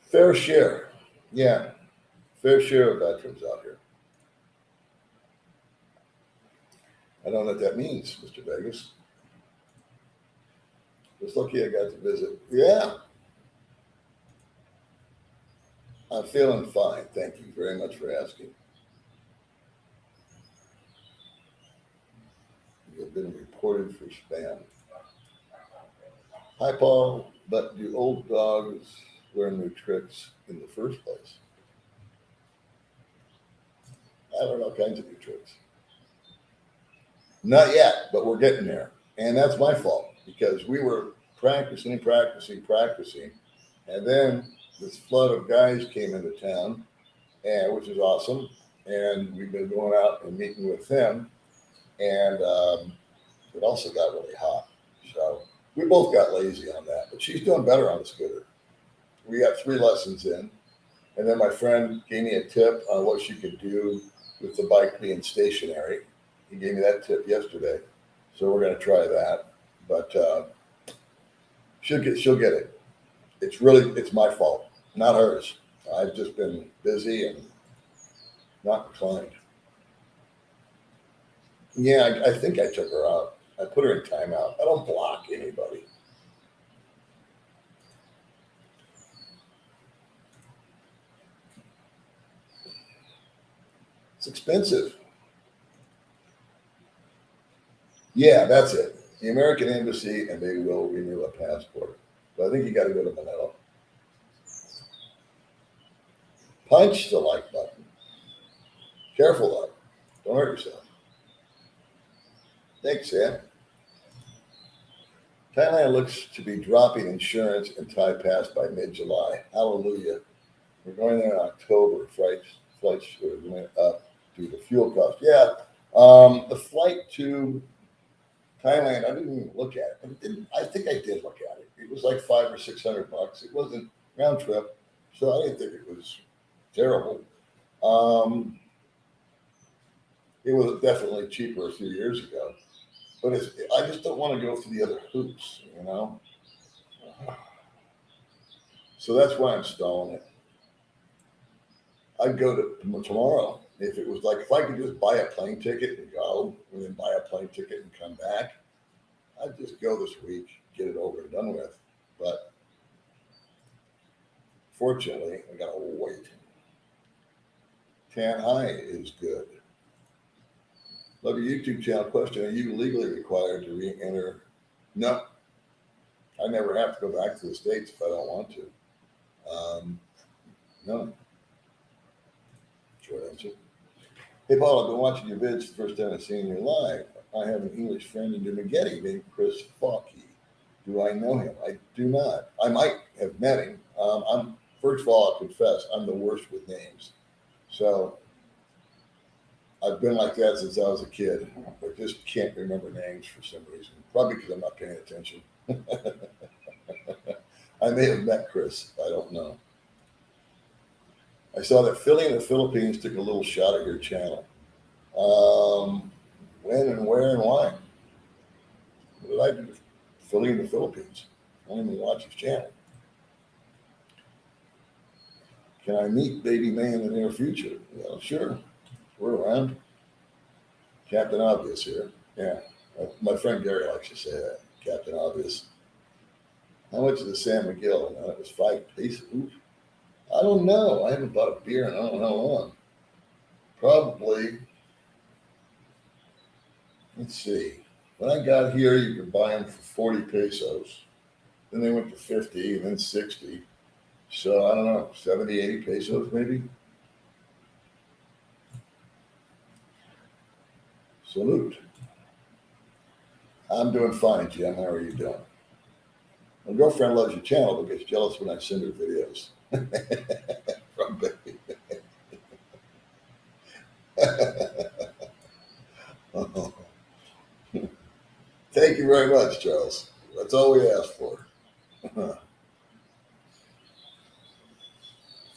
Fair share. Yeah, fair share of veterans out here. I don't know what that means, Mr. Vegas. Just lucky I got to visit. Yeah. I'm feeling fine. Thank you very much for asking. You've been reported for spam. Hi, Paul. But do old dogs learn new tricks in the first place? I learned all kinds of new tricks. Not yet, but we're getting there. And that's my fault because we were practicing, and then this flood of guys came into town, and which is awesome. And we've been going out and meeting with them, and it also got really hot. So we both got lazy on that, but she's doing better on the scooter. We got 3 lessons in, and then my friend gave me a tip on what she could do with the bike being stationary. He gave me that tip yesterday, so we're going to try that. But she'll get it. It's my fault, not hers. I've just been busy and not inclined. Yeah, I think I took her out. I put her in timeout. I don't block anybody. It's expensive. Yeah, that's it. The American Embassy, and they will renew a passport. But I think you got to go to Manila. Punch the like button. Careful, though. Don't hurt yourself. Thanks, Sam. Thailand looks to be dropping insurance in Thai Pass by mid-July. Hallelujah. We're going there in October. Flights went up due to fuel costs. Yeah, the flight to Thailand, I didn't even look at it. I think I did look at it. It was like $500 or $600. It wasn't round trip, so I didn't think it was terrible. It was definitely cheaper a few years ago, but I just don't want to go through the other hoops, you know. So that's why I'm stalling it. I'd go to tomorrow if it was like if I could just buy a plane ticket and go, and then buy a plane ticket and come back. I'd just go this week, get it over and done with. But fortunately, I gotta wait. Tan High is good. Love your YouTube channel. Question: are you legally required to re-enter? No, I never have to go back to the States if I don't want to. No. Short answer. Hey, Paul, I've been watching your vids the first time I've seen you live. I have an English friend in Dumagetti named Chris Falky. Do I know him? I do not. I might have met him. First of all, I'll confess, I'm the worst with names. So I've been like that since I was a kid. I just can't remember names for some reason. Probably because I'm not paying attention. I may have met Chris. I don't know. I saw that Philly in the Philippines took a little shot at your channel. when and where and why. What did I do? Philly in the Philippines. I don't even watch his channel. Can I meet Baby May in the near future? Well, sure. We're around. Captain Obvious here. Yeah. My friend Gary likes to say that. Captain Obvious. How much is the San Miguel? No, it was 5 pesos. Ooh. I don't know. I haven't bought a beer in I don't know how long. Probably. Let's see. When I got here, you could buy them for 40 pesos. Then they went to 50, and then 60. So I don't know, 70, 80 pesos maybe. Salute. I'm doing fine, Jim. How are you doing? My girlfriend loves your channel but gets jealous when I send her videos. From Baby. Oh. Thank you very much, Charles. That's all we asked for.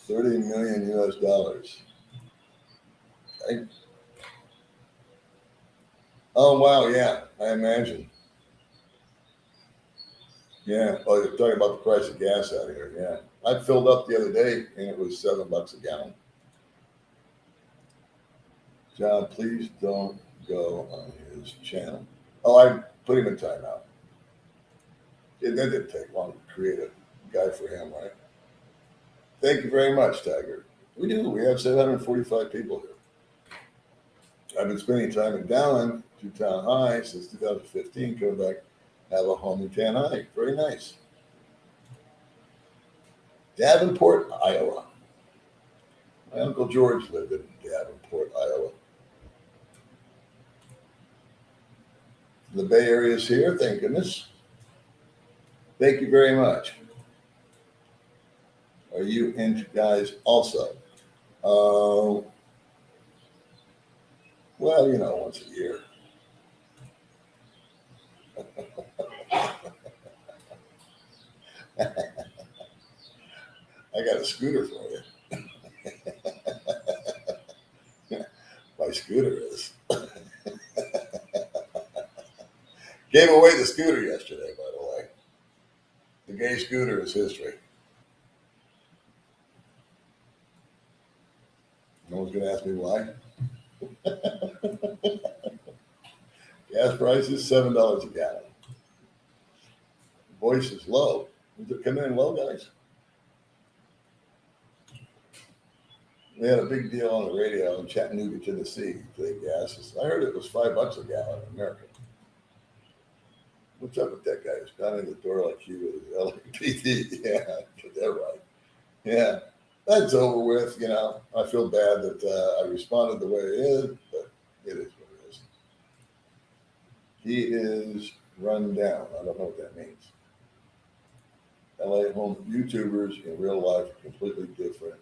30 million US dollars. Okay. Oh, wow. Yeah, I imagine. Yeah. Oh, you're talking about the price of gas out here. Yeah. I filled up the other day and it was $7 a gallon. John, please don't go on his channel. Oh, I put him in timeout. That didn't take long to create a guy for him, right? Thank you very much, Tiger. We do. We have 745 people here. I've been spending time in Dallin, Town High, since 2015. Coming back, have a home in Town High. Very nice. Davenport, Iowa. My Uncle George lived in Davenport, Iowa. The Bay Area is here, thank goodness. Thank you very much. Are you into guys also? Well, once a year. I got a scooter for you. My scooter is. Gave away the scooter yesterday, by the way. The gay scooter is history. No one's going to ask me why. Gas price is $7 a gallon. Voice is low. Is it coming in low, guys? We had a big deal on the radio in Chattanooga, Tennessee. The gas. I heard it was $5 a gallon in America. What's up with that guy? He's pounding the door like he was LAPD. Yeah, get that right. Yeah, that's over with. I feel bad that I responded the way it is, but it is what it is. He is run down. I don't know what that means. LA home YouTubers in real life are completely different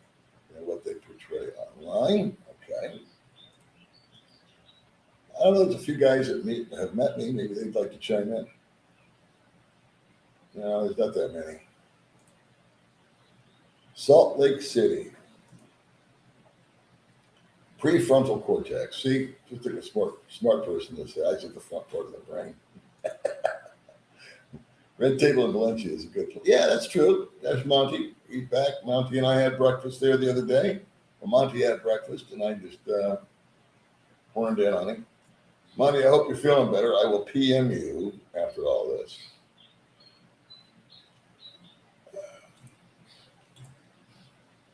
than what they portray online. Okay. I don't know. There's a few guys that have met me. Maybe they'd like to chime in. No, there's not that many. Salt Lake City. Prefrontal cortex. See, just like a smart person to say, I said the front part of the brain. Red Table in Valencia is a good place. Yeah, that's true. There's Monty. He's back. Monty and I had breakfast there the other day. Well, Monty had breakfast, and I just horned in on him. Monty, I hope you're feeling better. I will PM you after all this.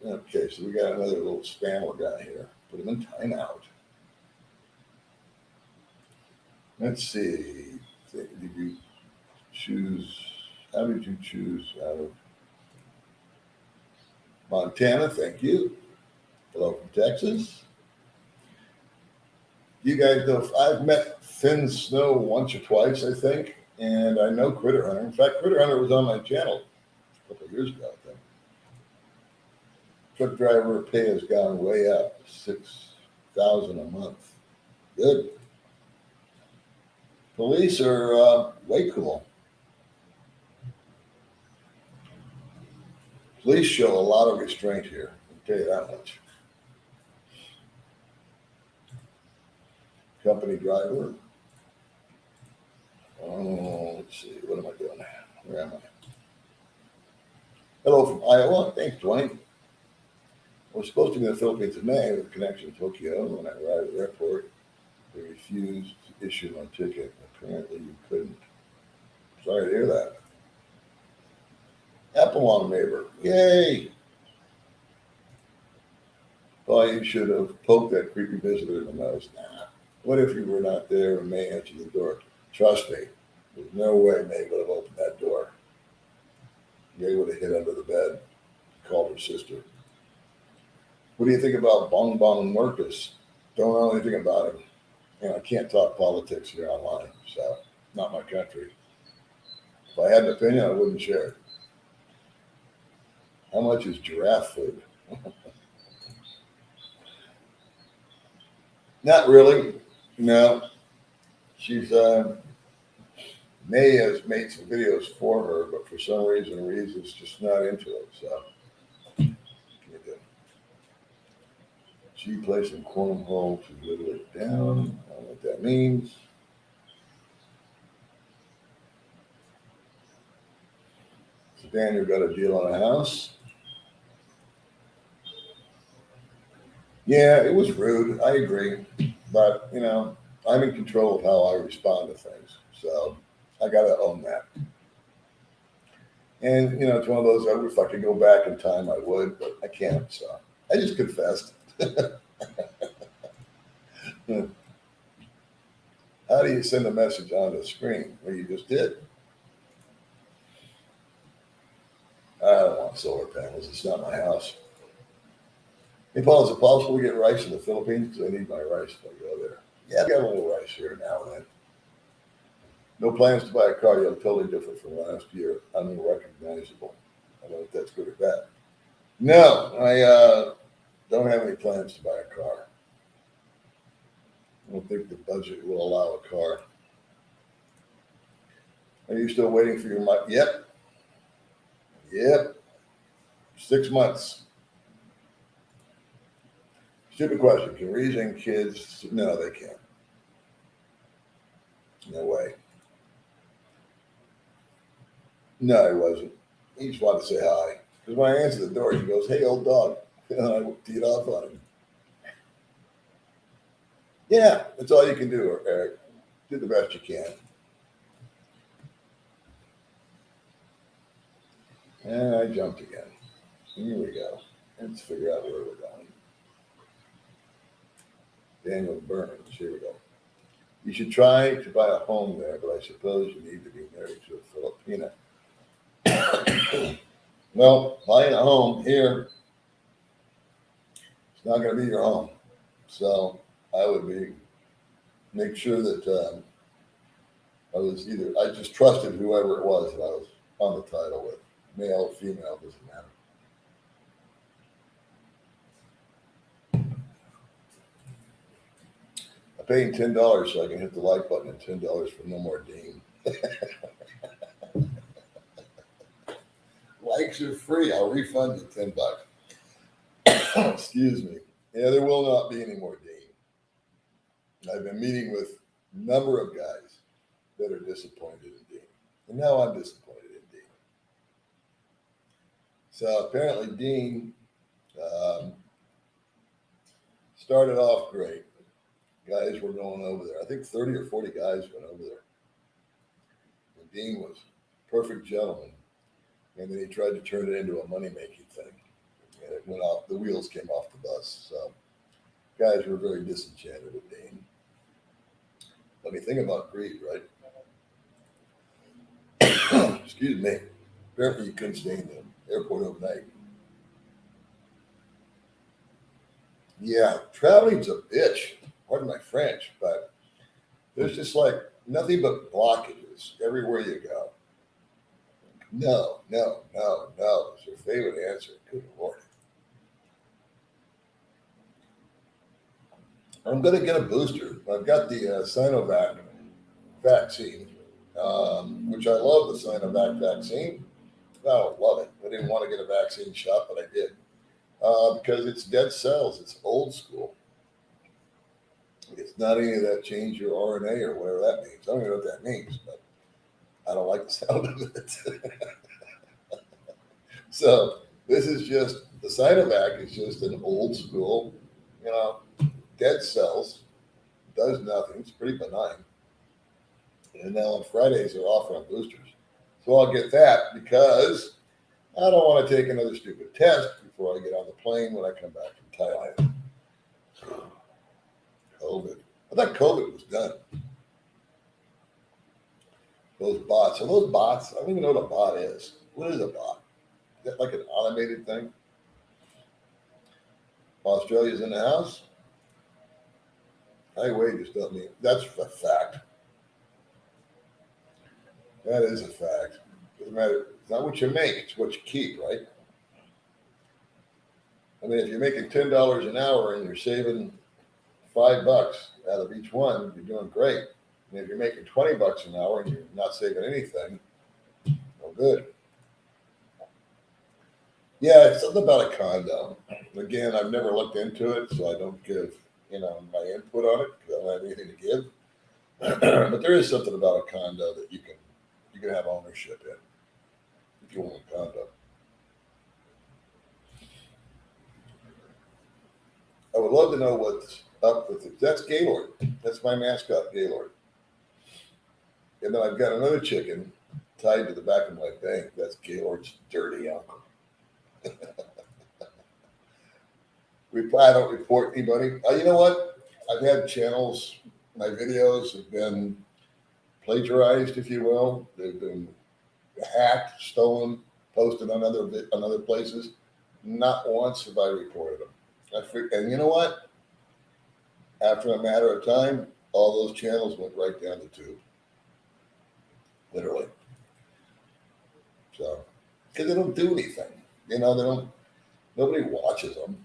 Okay, so we got another little spammer guy here. Put him in timeout. Let's see. Did you choose? How did you choose out of Montana? Thank you. Hello from Texas. You guys know I've met Finn Snow once or twice, I think, and I know Critter Hunter. In fact, Critter Hunter was on my channel a couple of years ago, I think. Truck driver pay has gone way up, $6,000 a month. Good. Police are way cool. Police show a lot of restraint here. I'll tell you that much. Company driver. Oh, let's see. What am I doing? Where am I? Hello from Iowa. Thanks, Dwayne. I was supposed to be in the Philippines in May with a connection to Tokyo. When I arrived at the airport, they refused to issue my ticket. Apparently, you couldn't. Sorry to hear that. Applebaum neighbor. Yay! Oh, you should have poked that creepy visitor in the nose. Nah. What if you were not there and May answered the door? Trust me, there's no way May would have opened that door. May would have hid under the bed, called her sister. What do you think about Bong Bong Marcus? Don't know anything about him. And I can't talk politics here online, so not my country. If I had an opinion, I wouldn't share it. How much is giraffe food? Not really. No. She's May has made some videos for her, but for some reason, Reeves is just not into it. So she plays some cornhole to whittle it down. I don't know what that means. So Daniel got a deal on a house. Yeah, it was rude. I agree. But, I'm in control of how I respond to things. So I got to own that. And, it's one of those, if I could go back in time, I would, but I can't. So I just confessed. How do you send a message on the screen? Well, you just did. I don't want solar panels. It's not my house. Hey, Paul, is it possible to get rice in the Philippines? Because I need my rice if I go there. Yeah, I've got a little rice here now and then. No plans to buy a car. You look totally different from last year. Unrecognizable. I don't know if that's good or bad. No, I don't have any plans to buy a car. I don't think the budget will allow a car. Are you still waiting for your mic? Yep. 6 months. Stupid question. Can raising kids? No, they can't. No way. No, he wasn't. He just wanted to say hi. Because when I answered the door, he goes, "Hey, old dog." And I teed off on him. Yeah, that's all you can do, Eric. Do the best you can. And I jumped again. Here we go. Let's figure out where we're going. Daniel Burns. Here we go. You should try to buy a home there, but I suppose you need to be married to a Filipina. Well, buying a home here, it's not going to be your home. So I would make sure that I just trusted whoever it was that I was on the title with. Male or female, doesn't matter. I'm paying $10 so I can hit the like button and $10 for no more Dean. Likes are free. I'll refund you $10. Excuse me. Yeah, there will not be any more Dean. I've been meeting with a number of guys that are disappointed in Dean. And now I'm disappointed in Dean. So apparently Dean started off great. Guys were going over there. I think 30 or 40 guys went over there. And Dean was a perfect gentleman. And then he tried to turn it into a money-making thing. And it went off, the wheels came off the bus. So guys were very disenchanted with Dean. Funny thing about greed, right? Excuse me. Apparently you couldn't stay in the airport overnight. Yeah, traveling's a bitch. Pardon my French, but there's just like nothing but blockages everywhere you go. No. It's your favorite answer. Good Lord. I'm going to get a booster. I've got the Sinovac vaccine, which I love the Sinovac vaccine. I love it. I didn't want to get a vaccine shot, but I did. Because it's dead cells. It's old school. It's not any of that change your RNA or whatever that means. I don't even know what that means, but I don't like the sound of it. So this is just the Sinovac is just an old school, you know, dead cells, does nothing. It's pretty benign. And now on Fridays they're offering boosters. So I'll get that because I don't want to take another stupid test before I get on the plane when I come back from Thailand. COVID. I thought COVID was done. Those bots. Are those bots? I don't even know what a bot is. What is a bot? Is that like an automated thing? Australia's in the house? High wages don't mean that's a fact. That is a fact. Doesn't matter. It's not what you make, it's what you keep, right? I mean, if you're making $10 an hour and you're saving $5 out of each one, you're doing great. And if you're making $20 an hour and you're not saving anything, well, good. Yeah, it's something about a condo. Again, I've never looked into it, so I don't give my input on it because I don't have anything to give. But there is something about a condo that you can have ownership in if you want a condo. I would love to know what's up with it. That's Gaylord. That's my mascot, Gaylord. And then I've got another chicken tied to the back of my bank. That's Gaylord's dirty uncle. I don't report anybody. You know what? I've had channels. My videos have been plagiarized, if you will. They've been hacked, stolen, posted on other places. Not once have I reported them. And you know what? After a matter of time, all those channels went right down the tube. Literally. So, because they don't do anything. Nobody watches them.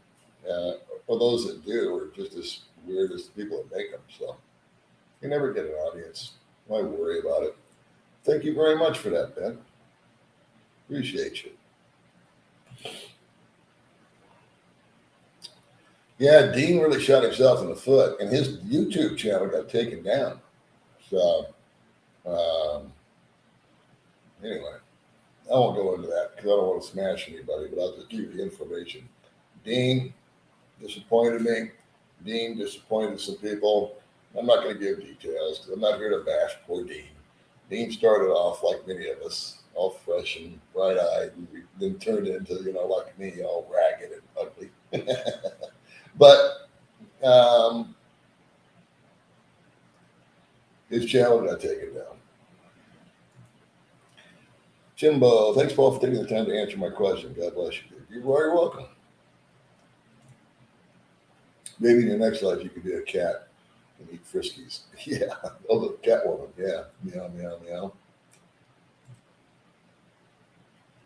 Or those that do are just as weird as the people that make them. So, you never get an audience. Why worry about it? Thank you very much for that, Ben. Appreciate you. Yeah, Dean really shot himself in the foot, and his YouTube channel got taken down. So, anyway, I won't go into that because I don't want to smash anybody, but I'll just give you the information. Dean disappointed me. Dean disappointed some people. I'm not going to give details because I'm not here to bash poor Dean. Dean started off like many of us, all fresh and bright-eyed, and then turned into, like me, all ragged and ugly. But his channel got taken down. Jimbo, thanks, Paul, for taking the time to answer my question. God bless you. You're very welcome. Maybe in your next life you could be a cat and eat Friskies. Yeah. Oh, the cat woman. Yeah. Meow, meow, meow.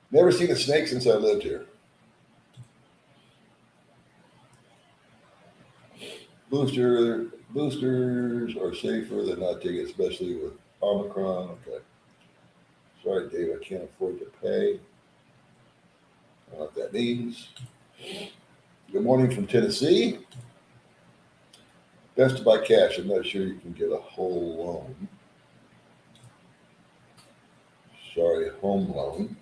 Never seen a snake since I lived here. Boosters are safer than not taking, especially with Omicron. Okay. Sorry, Dave, I can't afford to pay. I don't know what that means. Good morning from Tennessee. Best to buy cash. I'm not sure you can get a whole loan. Sorry, home loan.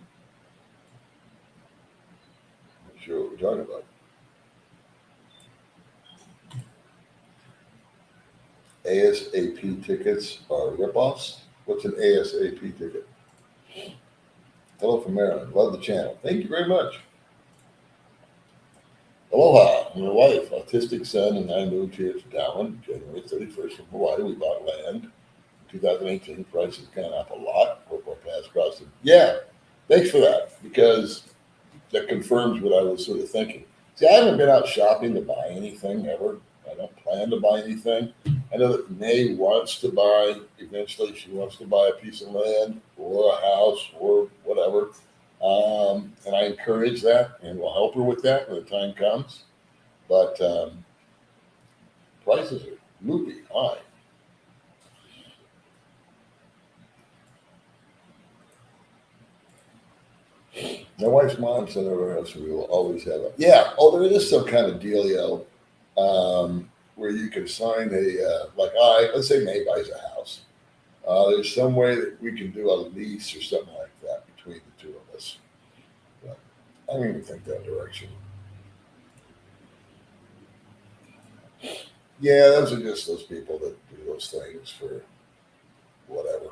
Not sure what we're talking about. ASAP tickets are ripoffs. What's an ASAP ticket? Hello from Maryland. Love the channel. Thank you very much. Aloha. My wife, autistic son, and I moved here to Darwin January 31st from Hawaii. We bought land. In 2018, prices gone up a lot. Our paths crossed. Yeah, thanks for that, because that confirms what I was sort of thinking. See, I haven't been out shopping to buy anything ever. I don't plan to buy anything. I know that May wants to buy, eventually she wants to buy a piece of land or a house or whatever. And I encourage that and will help her with that when the time comes. But prices are moving high. My wife's mom said everywhere else we will always have a there is some kind of dealio where you can sign let's say May buys a house. There's some way that we can do a lease or something like that between the two of us. But I don't even think that direction. Yeah, those are just those people that do those things for whatever.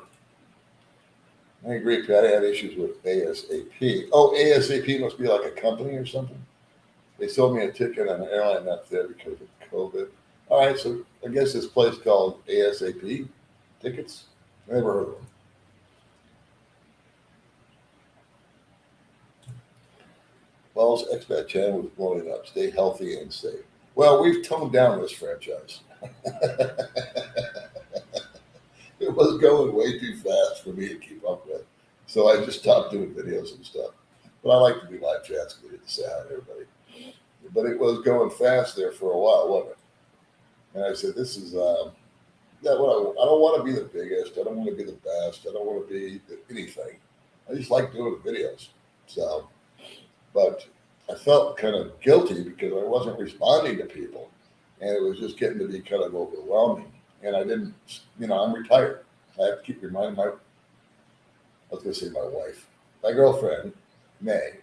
I agree, Pat. I had issues with ASAP. Oh, ASAP must be like a company or something. They sold me a ticket on an airline not there because of COVID. All right, so I guess this place called ASAP tickets. Never heard of them. Paul's expat channel was blowing up. Stay healthy and safe. Well, we've toned down this franchise. It was going way too fast for me to keep up with. So I just stopped doing videos and stuff. But I like to do live chats because we get to say hi to everybody. But it was going fast there for a while, wasn't it? And I said, this is, yeah, what I don't want to be the biggest. I don't want to be the best. I don't want to be anything. I just like doing the videos. So, but I felt kind of guilty because I wasn't responding to people. And it was just getting to be kind of overwhelming. And I didn't, I'm retired. I have to keep reminding I was going to say my wife, my girlfriend, May,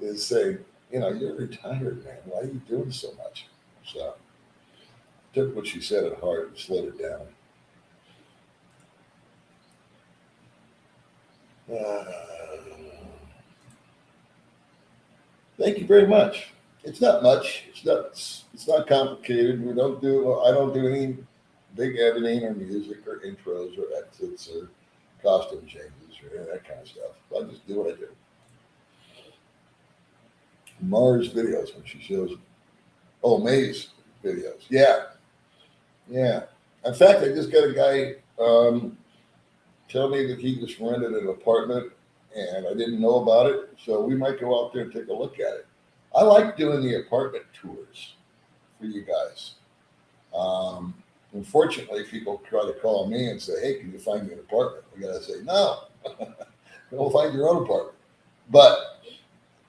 is saying, you're retired, man. Why are you doing so much? So I took what she said at heart and slowed it down. Thank you very much. It's not much. It's not complicated. I don't do any big editing or music or intros or exits or costume changes or any of that kind of stuff. I just do what I do. Mars videos when she shows, May's videos. Yeah. In fact, I just got a guy tell me that he just rented an apartment and I didn't know about it. So we might go out there and take a look at it. I like doing the apartment tours for you guys. Unfortunately, people try to call me and say, hey, can you find me an apartment? We got to say, no, go find your own apartment. But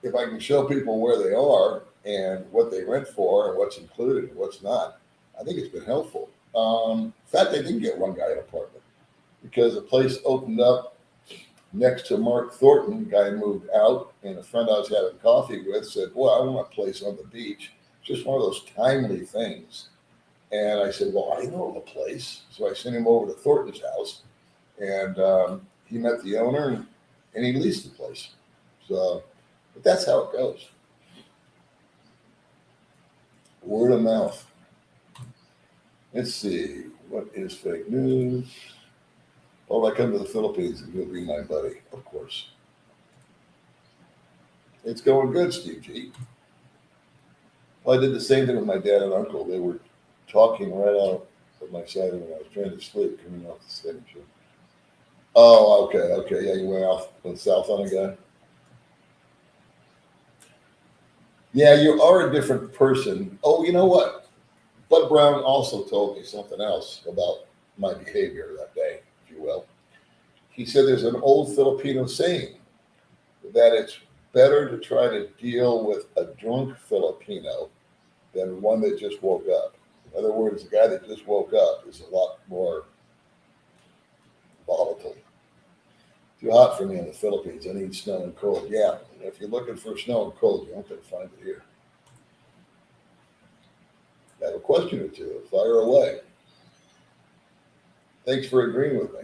if I can show people where they are and what they rent for and what's included and what's not, I think it's been helpful. In fact, I did get one guy an apartment because a place opened up next to Mark Thornton. Guy moved out, and a friend I was having coffee with said, boy, I want a place on the beach. It's just one of those timely things. And I said, well, I know of a place. So I sent him over to Thornton's house, and he met the owner, and he leased the place. So, but that's how it goes. Word of mouth. Let's see. What is fake news? Oh, if I come to the Philippines, you'll be my buddy, of course. It's going good, Steve G. Well, I did the same thing with my dad and uncle. They were talking right out of my side when I was trying to sleep, coming off the stage. Oh, okay. Yeah, you went south on a guy. Yeah, you are a different person. Oh, you know what? Bud Brown also told me something else about my behavior that day, if you will. He said there's an old Filipino saying that it's better to try to deal with a drunk Filipino than one that just woke up. In other words, the guy that just woke up is a lot more volatile. Too hot for me in the Philippines. I need snow and cold. Yeah, if you're looking for snow and cold, you aren't going to find it here. I have a question or two. Fire away. Thanks for agreeing with me.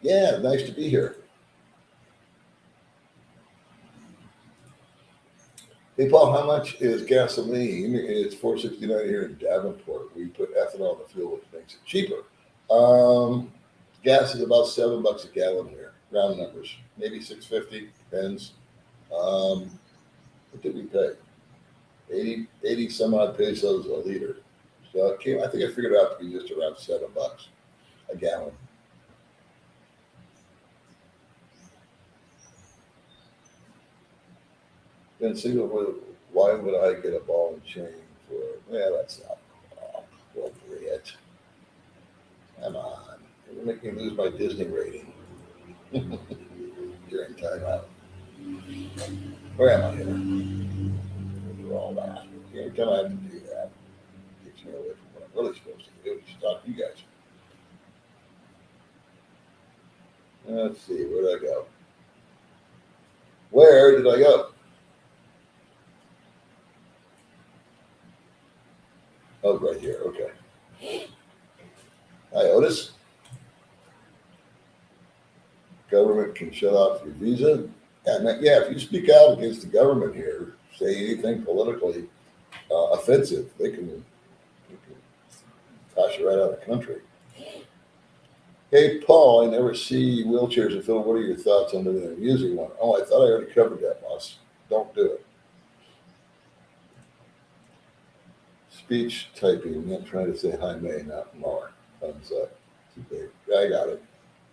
Yeah, nice to be here. Hey, Paul, how much is gasoline? It's $4.69 here in Davenport. We put ethanol in the fuel, which makes it cheaper. Gas is about $7 a gallon here, round numbers. Maybe $6.50, depends. What did we pay? 80 some odd pesos a liter. So I think I figured it out to be just around $7 a gallon. Then why would I get a ball and chain for it? Yeah, that's not appropriate. Come on. You're making me lose my Disney rating. You're in timeout. Where am I here? Do all that. Every time I have to do that, it takes me away from what I'm really supposed to do, which is talk to you guys. Let's see, where did I go? Where did I go? Oh, right here. Okay. Hi, Otis. Government can shut off your visa. Yeah, yeah. If you speak out against the government here, say anything politically offensive, they can toss you right out of the country. Hey, Paul, I never see wheelchairs in film. What are your thoughts on them using one? Oh, I thought I already covered that, boss. Don't do it. Speech typing, not trying to say hi, May, not more. Thumbs up. Too big. I got it.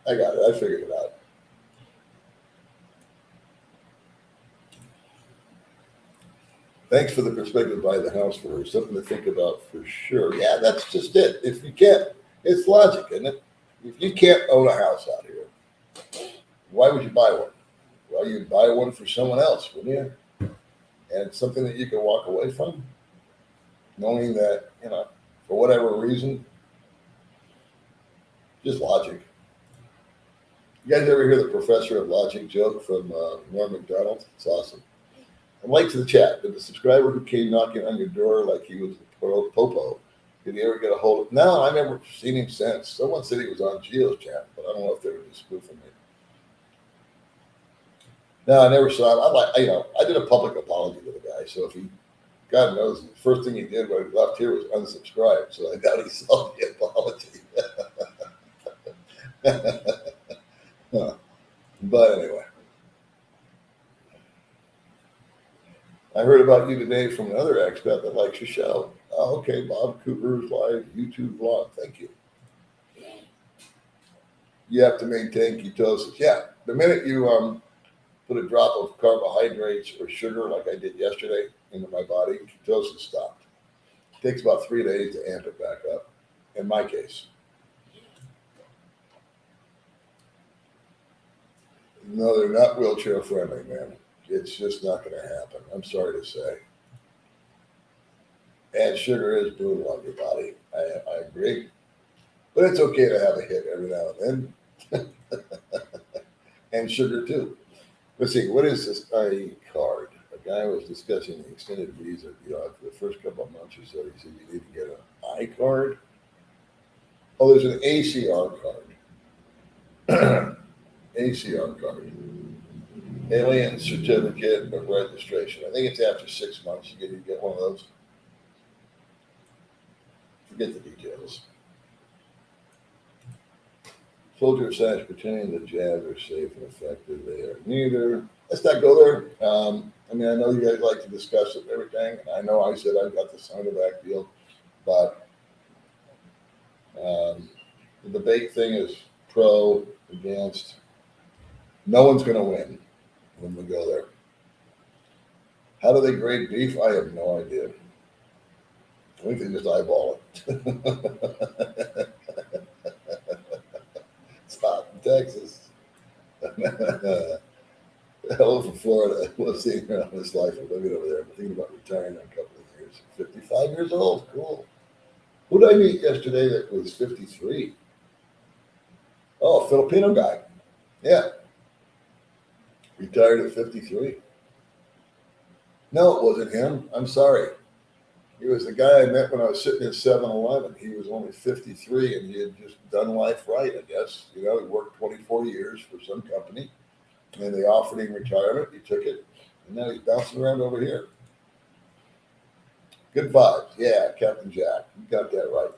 I figured it out. Thanks for the perspective by the house for her. Something to think about for sure. Yeah, that's just it. If you can't, it's logic, isn't it? If you can't own a house out here, why would you buy one? Well, you'd buy one for someone else, wouldn't you? And it's something that you can walk away from, knowing that, for whatever reason, just logic. You guys ever hear the professor of logic joke from Norm Macdonald? It's awesome. And late to the chat. Did the subscriber who came knocking on your door like he was the popo, did he ever get a hold of? No, I never seen him since. Someone said he was on Geo's chat, but I don't know if they were just spoofing me. No, I never saw him. I did a public apology to the guy. So if he, God knows, the first thing he did when he left here was unsubscribe. So I doubt he saw the apology. But anyway, I heard about you today from another expat that likes your show. Oh, okay, Bob Cooper's live YouTube vlog. Thank you. You have to maintain ketosis. Yeah, the minute you put a drop of carbohydrates or sugar, like I did yesterday, into my body, ketosis stopped. It takes about 3 days to amp it back up, in my case. No, they're not wheelchair friendly, man. It's just not going to happen. I'm sorry to say. And sugar is brutal on your body. I agree. But it's okay to have a hit every now and then. And sugar too. Let's see, what is this I-card? A guy was discussing the extended visa. For the first couple of months or so, he said you need to get an I-card. Oh, there's an ACR card. ACR card. Alien Certificate of Registration. I think it's after 6 months you get one of those. Forget the details. Soldier science pretending the jabs are safe and effective. They are neither. Let's not go there. I know you guys like to discuss it and everything. And I know I said I've got the Sinovac deal, but the debate thing is pro, against. No one's going to win when we go there. How do they grade beef? I have no idea. I think they just eyeball it. It's hot in Texas. Hello from Florida. We'll see here on this life of living over there. I'm thinking about retiring in a couple of years. 55 years old. Cool. Who did I meet yesterday that was 53? Oh, a Filipino guy. Yeah. Retired at 53. No, it wasn't him. I'm sorry. He was the guy I met when I was sitting at 7-Eleven. He was only 53 and he had just done life right, I guess. He worked 24 years for some company and they offered him retirement. He took it and now he's bouncing around over here. Good vibes. Yeah, Captain Jack. You got that right.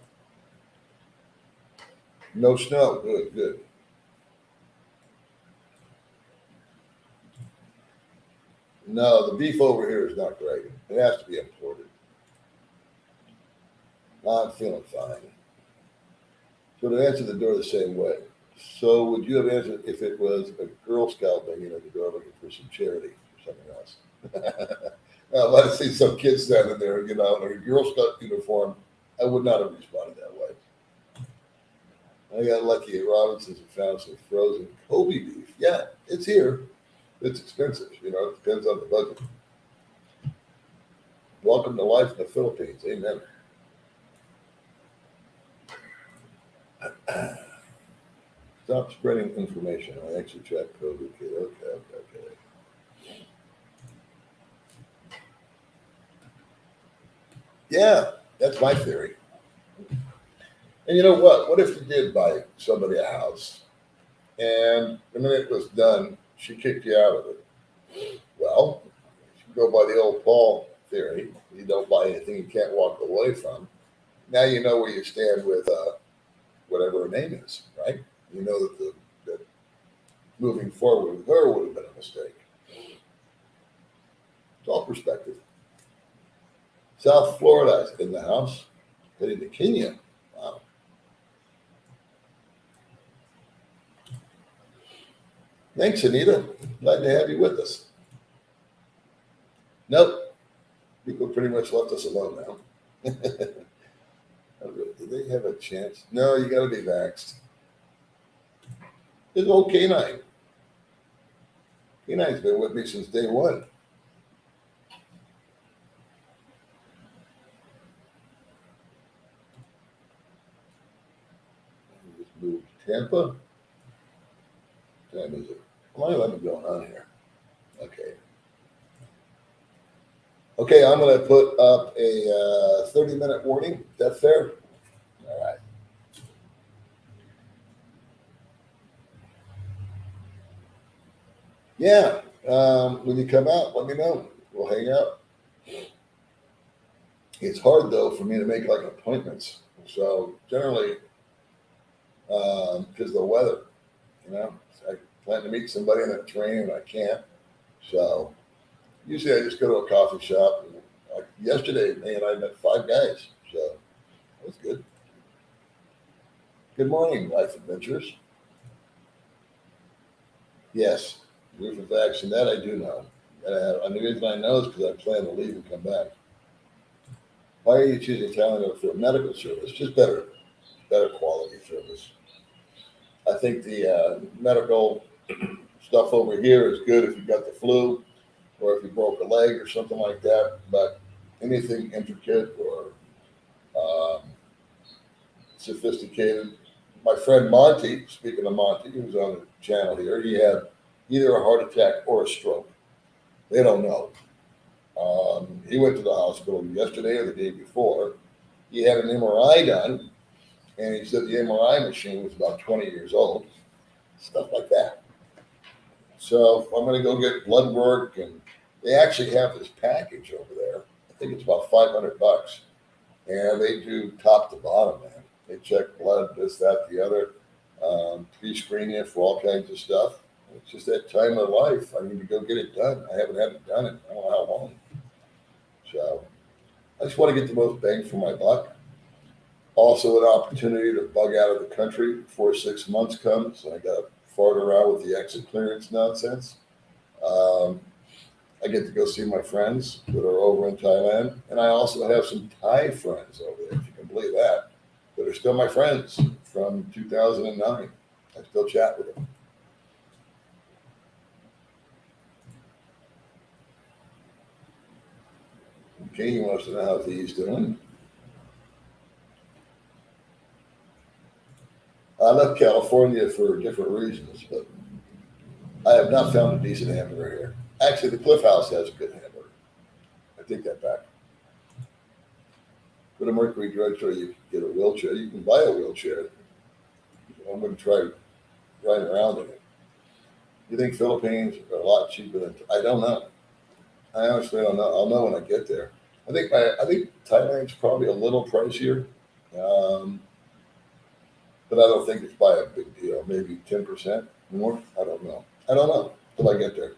No snow. Good, good. No, the beef over here is not great. It has to be imported. I'm feeling fine. So to answer the door the same way. So would you have answered if it was a Girl Scout banging at the door looking for some charity or something else? I'd like to see some kids standing there, in a Girl Scout uniform. I would not have responded that way. I got lucky at Robinson's and found some frozen Kobe beef. Yeah, it's here. It's expensive. It depends on the budget. Welcome to life in the Philippines. Amen. Stop spreading information. I actually checked COVID. Okay. Yeah, that's my theory. And you know what? What if you did buy somebody a house and the minute it was done, she kicked you out of it? Well, if you go by the old Paul theory, you don't buy anything you can't walk away from. Now you know where you stand with whatever her name is, right? You know that moving forward with her would have been a mistake. It's all perspective. South Florida is in the house, heading to Kenya. Wow. Thanks, Anita. Glad to have you with us. Nope. People pretty much left us alone now. Do they have a chance? No, you got to be vaxxed. This old canine. Canine's been with me since day one. Just moved to Tampa. What time is it? How long have I been going on here? Okay. Okay, I'm going to put up a 30-minute warning. Is that fair? All right. Yeah. When you come out, let me know. We'll hang out. It's hard, though, for me to make like appointments. So generally, because of the weather, I plan to meet somebody in a train and I can't. So usually I just go to a coffee shop. And, like yesterday, me and I met 5 guys. So that was good. Good morning, Life Adventures. Yes, roof of action. That I do know. And the reason I know is because I plan to leave and come back. Why are you choosing Thailand for a medical service? Just better quality service. I think the medical stuff over here is good if you've got the flu or if you broke a leg or something like that. But anything intricate or sophisticated. My friend Monty, speaking of Monty, who's on the channel here, he had either a heart attack or a stroke. They don't know. He went to the hospital yesterday or the day before. He had an MRI done, and he said the MRI machine was about 20 years old. Stuff like that. So I'm going to go get blood work, and they actually have this package over there. I think it's about $500, and they do top to bottom, man. They check blood, this, that, the other, pre-screen you for all kinds of stuff. It's just that time of life. I need to go get it done. I haven't had it done in I don't know how long. So I just want to get the most bang for my buck. Also an opportunity to bug out of the country before 6 months comes. I got to fart around with the exit clearance nonsense. I get to go see my friends that are over in Thailand. And I also have some Thai friends over there, if you can believe that are still my friends from 2009. I still chat with them. Okay, he wants to know how he's doing. I left California for different reasons, but I have not found a decent hamburger here. Actually, the Cliff House has a good hamburger. I take that back. Go to Mercury Drugstore, you can get a wheelchair. You can buy a wheelchair. I'm going to try riding around in it. You think Philippines are a lot cheaper than? I don't know. I honestly don't know. I'll know when I get there. I think Thailand's probably a little pricier, but I don't think it's by a big deal. Maybe 10% more. I don't know till I get there,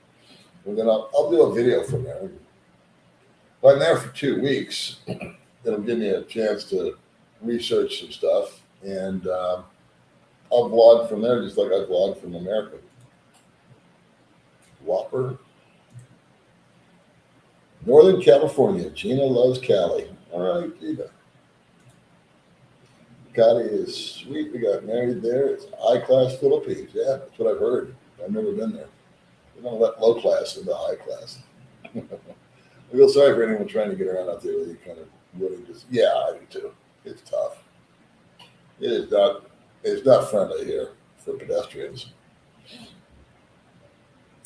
and then I'll do a video from there. If I'm there for 2 weeks, it'll give me a chance to research some stuff, and I'll vlog from there just like I vlog from America. Whopper. Northern California. Gina loves Cali. All right, Gina. Cali is sweet. We got married there. It's high-class Philippines. Yeah, that's what I've heard. I've never been there. They don't let low class into high class. I feel sorry for anyone trying to get around out there. You kind of really just, yeah, I do too. It's tough. It's not friendly here for pedestrians.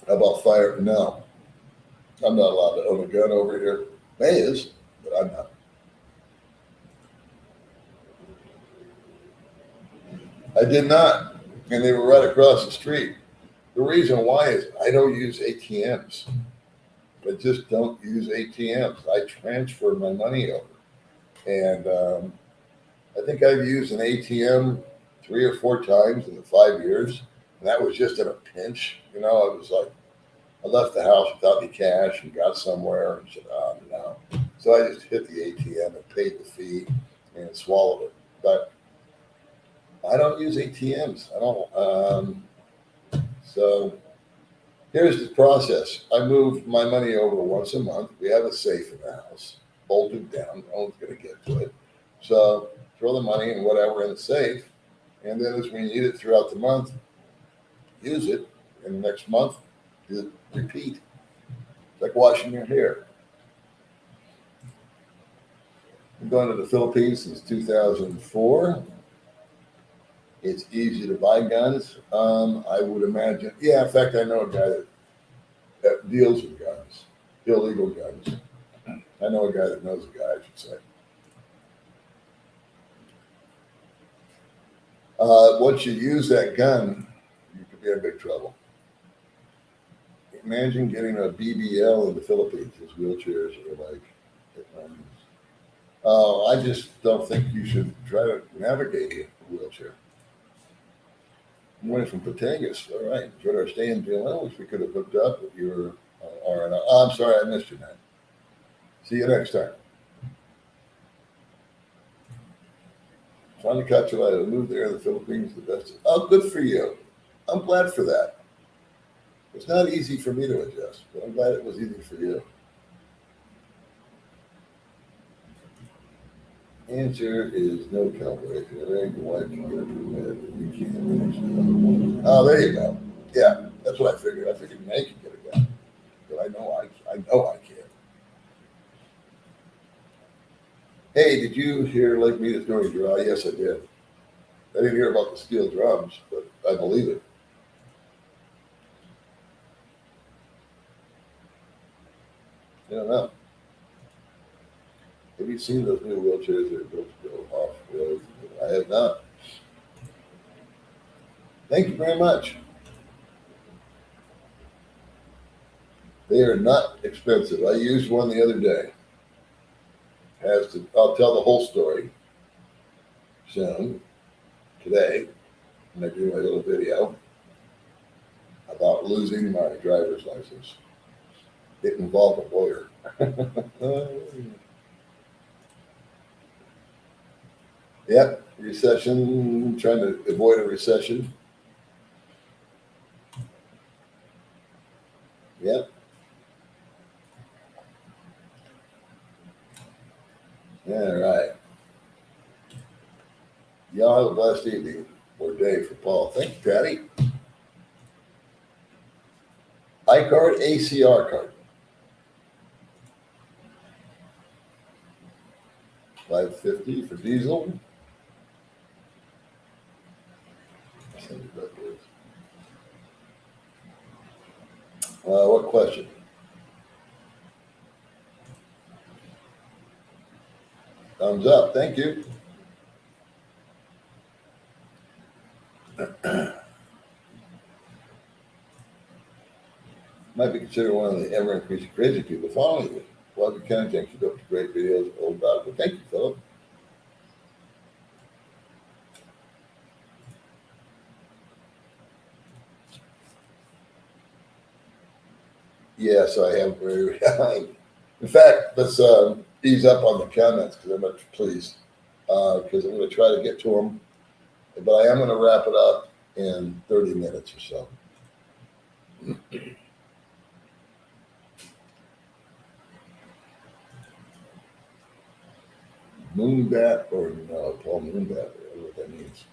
How about fire? No, I'm not allowed to own a gun over here. May is, but I'm not. I did not, and they were right across the street. The reason why is I don't use ATMs. I just don't use ATMs. I transfer my money over. And I think I've used an ATM 3 or 4 times in the 5 years. And that was just in a pinch. You know, I was like, I left the house without any cash and got somewhere and said, oh, no. So I just hit the ATM and paid the fee and swallowed it. But I don't use ATMs. I don't. So here's the process. I move my money over once a month. We have a safe in the house, bolted down. No one's going to get to it. So throw the money and whatever in the safe. And then as we need it throughout the month, use it. And the next month, repeat. It's like washing your hair. I've been going to the Philippines since 2004. It's easy to buy guns. I would imagine. Yeah, in fact, I know a guy that deals with guns, illegal guns. I know a guy that knows a guy, I should say. Once you use that gun, you could be in big trouble. Imagine getting a BBL in the Philippines. Those wheelchairs are like, I just don't think you should try to navigate a wheelchair. I'm running from Batangas. All right. Enjoyed our stay in jail. I wish we could have hooked up with your RNR. Oh, I'm sorry, I missed you, man. See you next time. Trying to catch you later. Moved there in the Philippines. The best. Oh, good for you. I'm glad for that. It's not easy for me to adjust, but I'm glad it was easy for you. Answer is no cowboy. If you're married, your wife can get a permit. You can't manage. Oh, there you go. Yeah, that's what I figured. I figured May could get a gun, but I know I can't. Hey, did you hear Lake Mead is going dry? Yes, I did. I didn't hear about the steel drums, but I believe it. I don't know. Have you seen those new wheelchairs that are built to go off road? I have not. Thank you very much. They are not expensive. I used one the other day. I'll tell the whole story soon, today, when I do my little video about losing my driver's license. It involved a lawyer. Yep, recession, trying to avoid a recession. Yep. All right. Y'all have a blessed evening or day for Paul. Thank you, Patty. iCard, ACR card. $5.50 for diesel. What question? Thumbs up. Thank you. Might be considered one of the ever-increasing crazy people following you. Well, you kind of think you up to great videos, old about it. But thank you, Philip. Yes, I am very. In fact, let's ease up on the comments because I'm much pleased because I'm going to try to get to them, but I am going to wrap it up in 30 minutes or so. Moonbat or no, Paul Moonbat, I don't know what that means.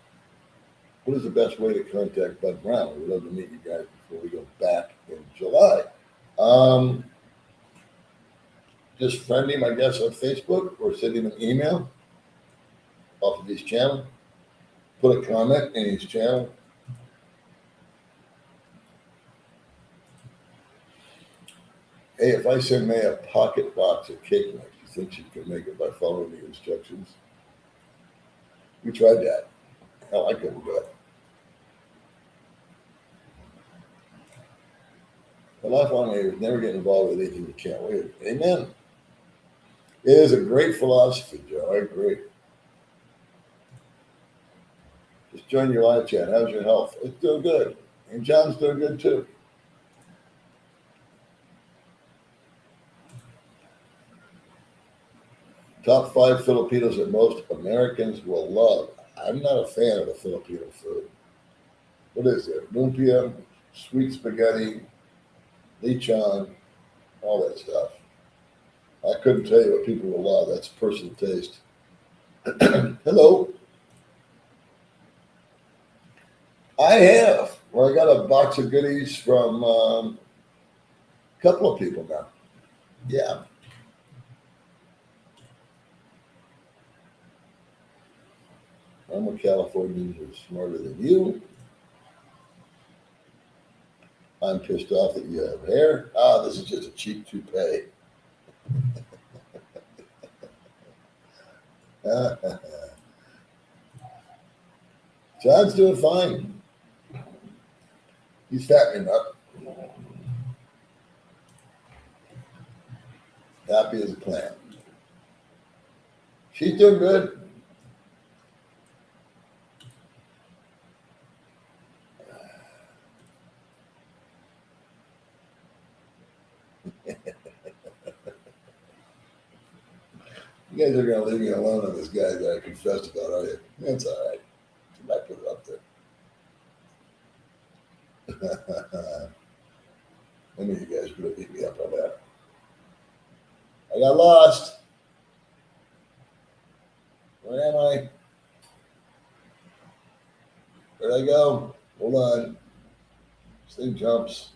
What is the best way to contact Bud Brown? We'd love to meet you guys before we go back in July. Just friend him, I guess, on Facebook or send him an email off of his channel. Put a comment in his channel Hey, if I send May a pocket box of cake mix, you think she can make it by following the instructions? We tried that. Hell, I couldn't do it. The lifelong aim is never get involved with anything you can't win. Amen. It is a great philosophy, Joe. I agree. Just join your live chat. How's your health? It's doing good. And John's doing good too. Top 5 Filipinos that most Americans will love. I'm not a fan of the Filipino food. What is it? Lumpia, sweet spaghetti, lechon, all that stuff. I couldn't tell you what people will love. That's personal taste. Hello. I have. Well, I got a box of goodies from a couple of people now. Yeah. I'm a Californian who's smarter than you. I'm pissed off that you have hair. Ah, this is just a cheap toupee. John's doing fine. He's fattening up. Happy as a clam. She's doing good. You guys are going to leave me alone on this guy that I confessed about, are you? That's all right. I might put it up there. I knew you guys would have beat me up on that. I got lost. Where am I? Where'd I go? Hold on. This thing jumps.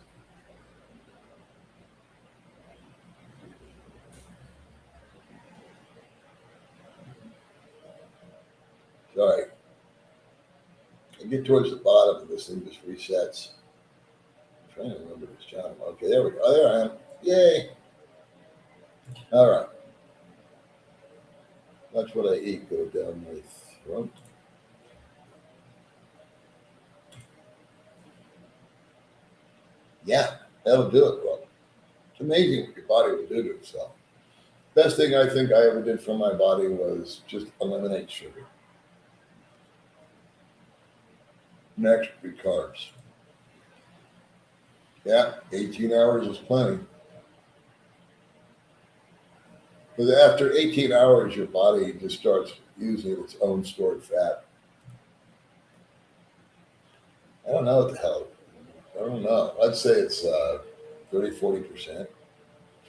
Sorry. I get towards the bottom and this thing just resets. I'm trying to remember this channel. Okay, there we go. Oh, there I am. Yay. All right. That's what I eat. Go down my throat. Yeah, that'll do it, bro. It's amazing what your body will do to itself. Best thing I think I ever did for my body was just eliminate sugar. Next, be carbs. Yeah, 18 hours is plenty. Because after 18 hours, your body just starts using its own stored fat. I don't know what the hell. I don't know. I'd say it's 30, 40%. It's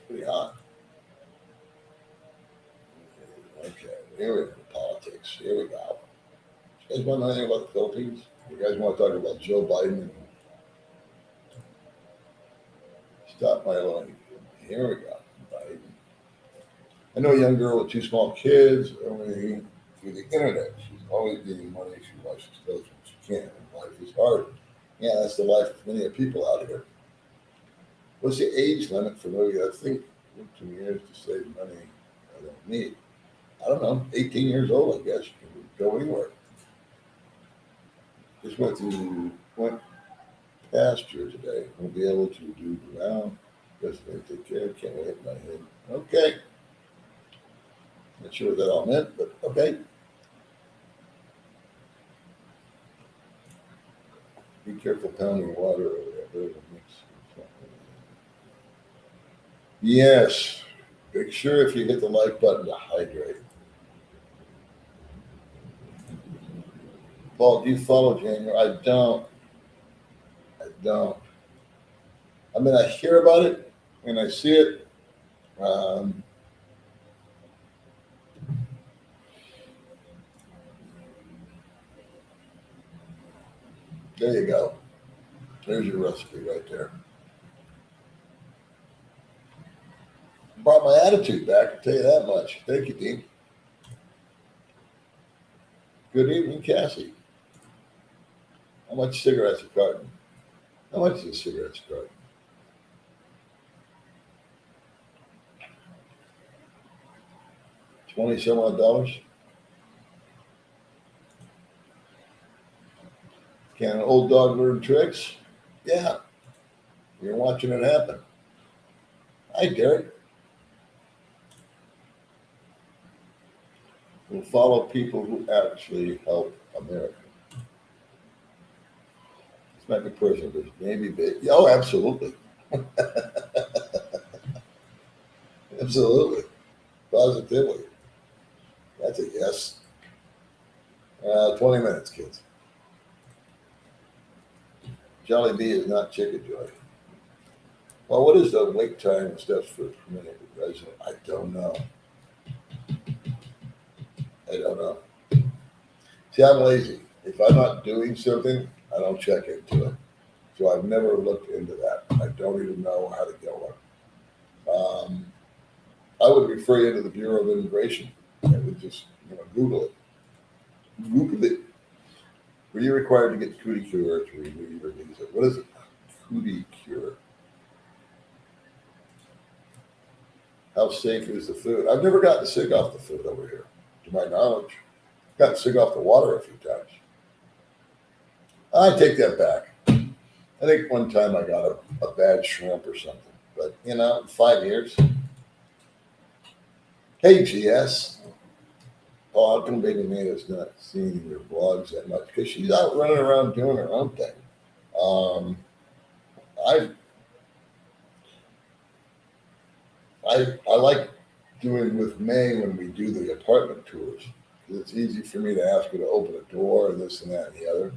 pretty hot. Okay, here we go. Politics. Here we go. You guys want to know anything about the Philippines? You guys want to talk about Joe Biden? Stop my line. Here we go. Biden. I know a young girl with 2 small kids, only through the internet. She's always getting money. She watches television. She can't. Life is hard. Yeah, that's the life of many people out here. What's the age limit for movie? I think 15 years to save money I don't need. I don't know. 18 years old, I guess. You can go anywhere. Just went pasture today. We'll be able to do now. Just going to take care. Can't wait in my head. Okay. Not sure what that all meant, but okay. Be careful pounding water over there. There's a mix. Yes. Make sure if you hit the like button to hydrate. Paul, do you follow January? I don't. I mean, I hear about it and I see it. There you go. There's your recipe right there. Brought my attitude back, I'll tell you that much. Thank you, Dean. Good evening, Cassie. How much cigarettes a carton? How much is a cigarettes a carton? 20 some odd dollars. Can an old dog learn tricks? Yeah. You're watching it happen. Hi, Derek. We'll follow people who actually help America. This might be personal, but maybe big. Oh, absolutely. Absolutely. Positively. That's a yes. 20 minutes, kids. Jolly Bee is not Chicken Joy. Well, what is the wait time and steps for permitting a resident? I don't know. I don't know. See, I'm lazy. If I'm not doing something, I don't check into it. So I've never looked into that. I don't even know how to get one. I would refer you to the Bureau of Immigration. I would just Google it. Google it. Were you required to get cootie cure to renew your visa? What is it? Cootie cure. How safe is the food? I've never gotten sick off the food over here, to my knowledge. Got sick off the water a few times. I take that back. I think one time I got a bad shrimp or something. But, 5 years. Hey, GS. Oh, how come Baby Maida's not seeing your blogs that much? Because she's out running around doing her own thing. I like doing with May when we do the apartment tours. It's easy for me to ask her to open a door and this and that and the other.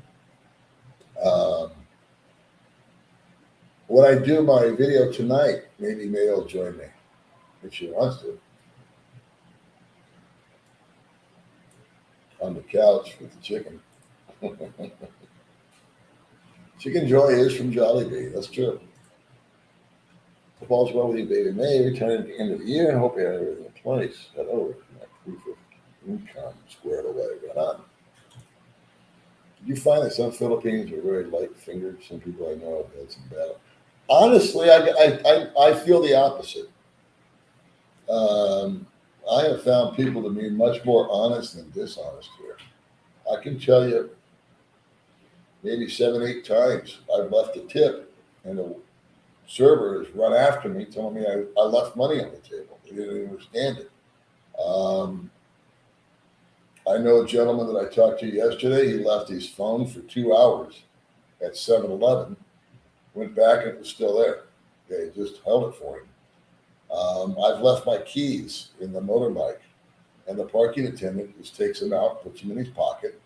When I do my video tonight, maybe May will join me if she wants to. On the couch with the chicken. Chicken Joy is from Jollibee. That's true. Hope all's well with you, Baby May. Returning at the end of the year and hope you have everything in place. Hello, my proof of income squared away. Right on. Did you find that some Philippines are very light-fingered? Some people I know have had some battle. Honestly, I feel the opposite. I have found people to be much more honest than dishonest here. I can tell you maybe 7, 8 times I've left a tip and the server has run after me telling me I left money on the table. They didn't understand it. I know a gentleman that I talked to yesterday. He left his phone for 2 hours at 7-Eleven, went back and it was still there. They just held it for him. I've left my keys in the motorbike, and the parking attendant just takes them out, puts them in his pocket,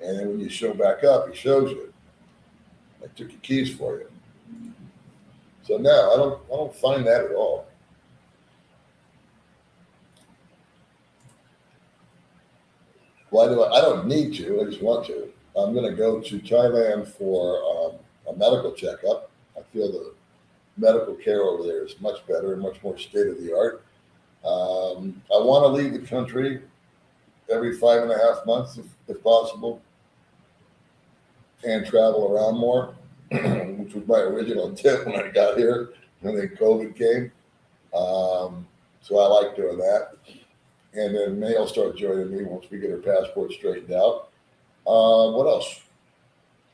and then when you show back up, he shows you, I took your keys for you. So no, I don't find that at all. Why do I don't need to, I just want to. I'm going to go to Thailand for a medical checkup. I feel the medical care over there is much better and much more state of the art. I want to leave the country every 5.5 months if possible and travel around more, which was my original tip when I got here and then COVID came. So I like doing that. And then May will start joining me once we get her passport straightened out. What else?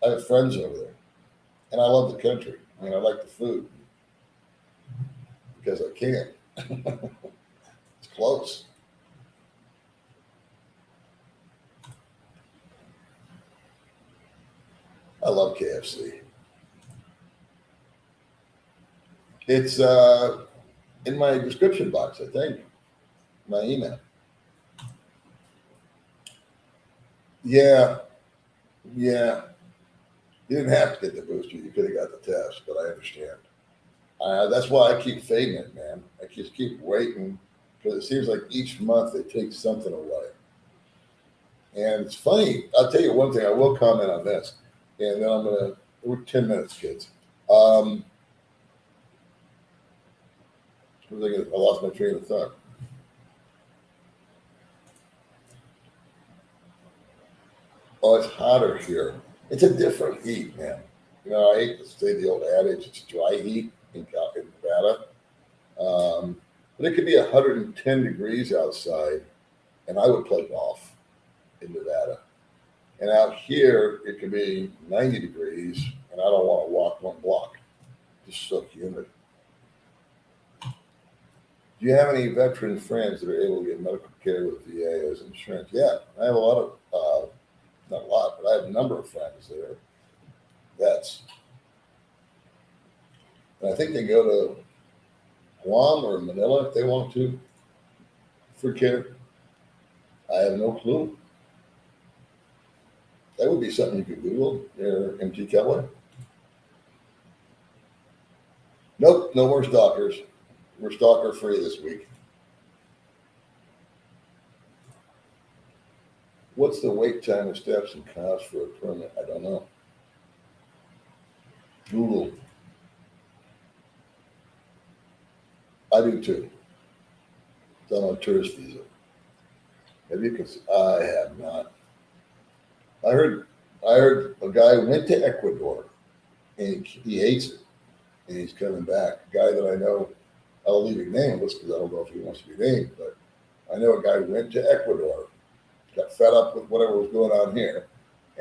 I have friends over there and I love the country. I like the food because I can. It's close. I love KFC. It's in my description box, I think. My email. Yeah. You didn't have to get the booster. You could have got the test, but I understand. That's why I keep fading it, man. I just keep waiting because it seems like each month they take something away. And it's funny. I'll tell you one thing. I will comment on this, and then we're 10 minutes, kids. I lost my train of thought. Oh, it's hotter here. It's a different heat, man. I hate to say the old adage, it's dry heat in Nevada. But it could be 110 degrees outside and I would play golf in Nevada. And out here, it could be 90 degrees, and I don't want to walk one block. It's just so humid. Do you have any veteran friends that are able to get medical care with VA as insurance? Yeah, I have a lot of, not a lot, but I have a number of friends that are vets. And I think they go to Guam or Manila if they want to for care. I have no clue. That would be something you could Google. They're MT Cowboy. Nope, no more stalkers. We're stalker free this week. What's the wait time of steps and costs for a permit? I don't know. Google. I do too. It's on a tourist visa. Have you? I have not. I heard a guy went to Ecuador and he hates it, and he's coming back. A guy that I know, I'll leave him nameless because I don't know if he wants to be named, but I know a guy who went to Ecuador, got fed up with whatever was going on here,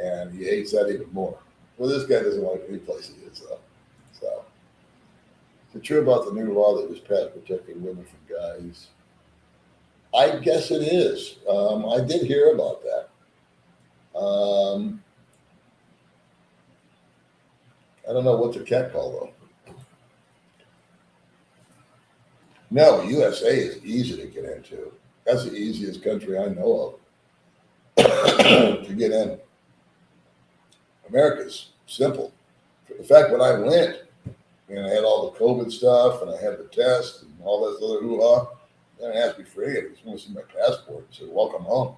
and he hates that even more. Well, this guy doesn't like any place he is, though. So, is it true about the new law that was passed protecting women from guys? I guess it is. I did hear about that. I don't know what the cat call though. No, USA is easy to get into. That's the easiest country I know of to get in. America's simple. In fact, when I went and I had all the COVID stuff and I had the test and all this other hoo-ha, they didn't ask me for any of it. They just want to see my passport and say, welcome home.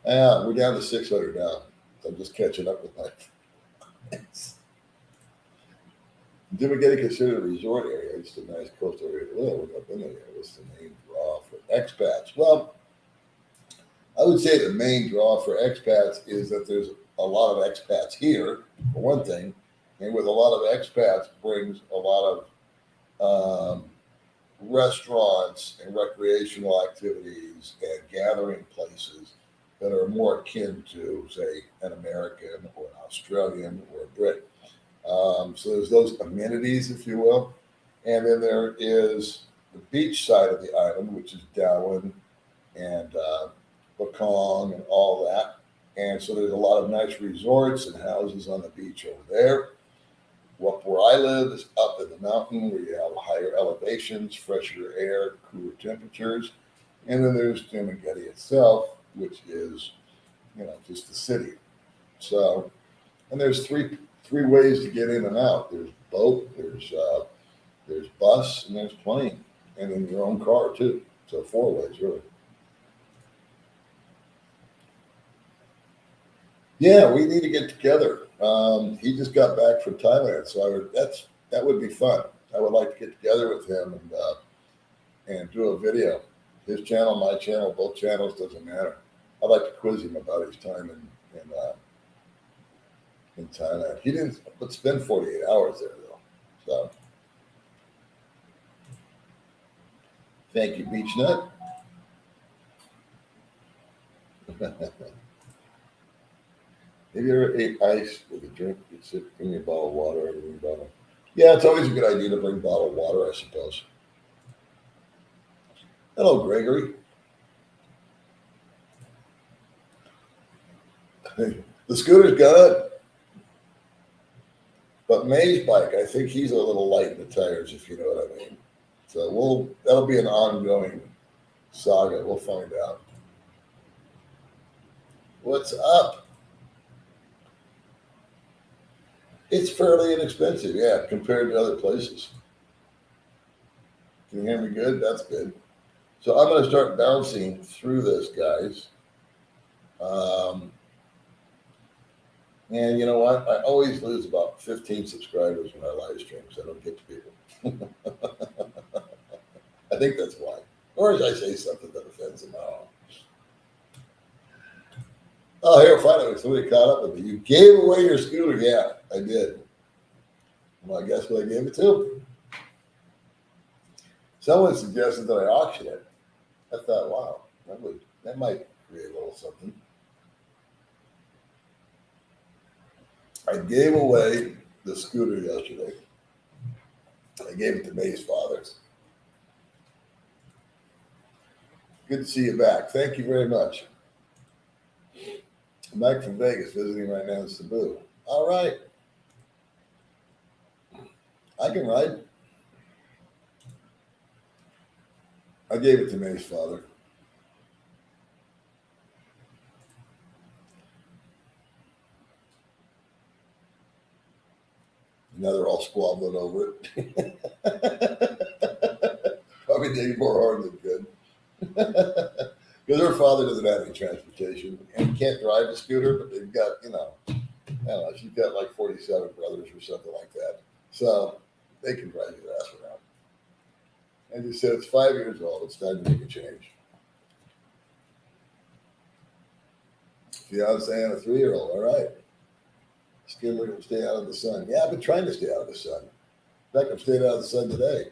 Yeah, we're down to 600 now. So I'm just catching up with my friends. Dimmick considered a resort area. It's a nice coastal area to live. We've been there. What's the main draw for expats? Well, I would say the main draw for expats is that there's a lot of expats here, for one thing, and with a lot of expats brings a lot of restaurants and recreational activities and gathering places that are more akin to, say, an American or an Australian or a Brit. So there's those amenities, if you will. And then there is the beach side of the island, which is Darwin and Bakong and all that. And so there's a lot of nice resorts and houses on the beach over there. Where I live is up in the mountain where you have higher elevations, fresher air, cooler temperatures. And then there's Dimmick itself, which is, just the city. So, and there's three ways to get in and out. There's boat, there's bus, and there's plane, and then your own car too. So 4 ways really. Yeah, we need to get together. He just got back from Thailand, so that would be fun. I would like to get together with him and do a video. His channel, my channel, both channels, doesn't matter. I'd like to quiz him about his time in Thailand. He didn't spend 48 hours there though. So thank you, Beach Nut. Have you ever ate ice with a drink? It's in your bottled water or your bottle. Yeah, it's always a good idea to bring bottled water, I suppose. Hello, Gregory. The scooter's good. But May's bike, I think he's a little light in the tires, if you know what I mean. So that'll be an ongoing saga. We'll find out. What's up? It's fairly inexpensive, yeah, compared to other places. Can you hear me good? That's good. So I'm going to start bouncing through this, guys. And you know what? I always lose about 15 subscribers when I live stream because I don't get to people. I think that's why. Or as I say something that offends them. Oh, here, finally, somebody caught up with me. You gave away your scooter. Yeah, I did. Well, I guess what I gave it to. Someone suggested that I auction it. I thought, wow, that might create a little something. I gave away the scooter yesterday. I gave it to May's father. Good to see you back. Thank you very much. I'm back from Vegas visiting right now in Cebu. All right. I can ride. I gave it to May's father. Now they're all squabbling over it. Probably dig more harm than good. Because her father doesn't have any transportation and he can't drive a scooter, but they've got, I don't know, she's got like 47 brothers or something like that. So they can drive your ass around. And he said, it's 5 years old. It's time to make a change. Fiance and a 3-year-old. All right. Skin will stay out of the sun. Yeah, I've been trying to stay out of the sun. In fact, I'm staying out of the sun today.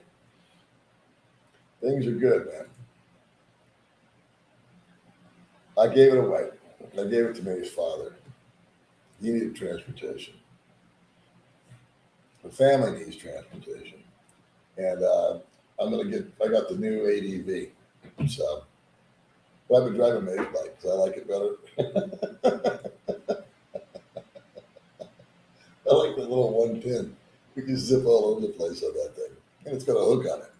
Things are good, man. I gave it away. I gave it to May's father. He needed transportation. The family needs transportation. And I got the new ADV. So, but I've been driving May's bike because I like it better. I like the little one pin. You can zip all over the place on that thing. And it's got a hook on it.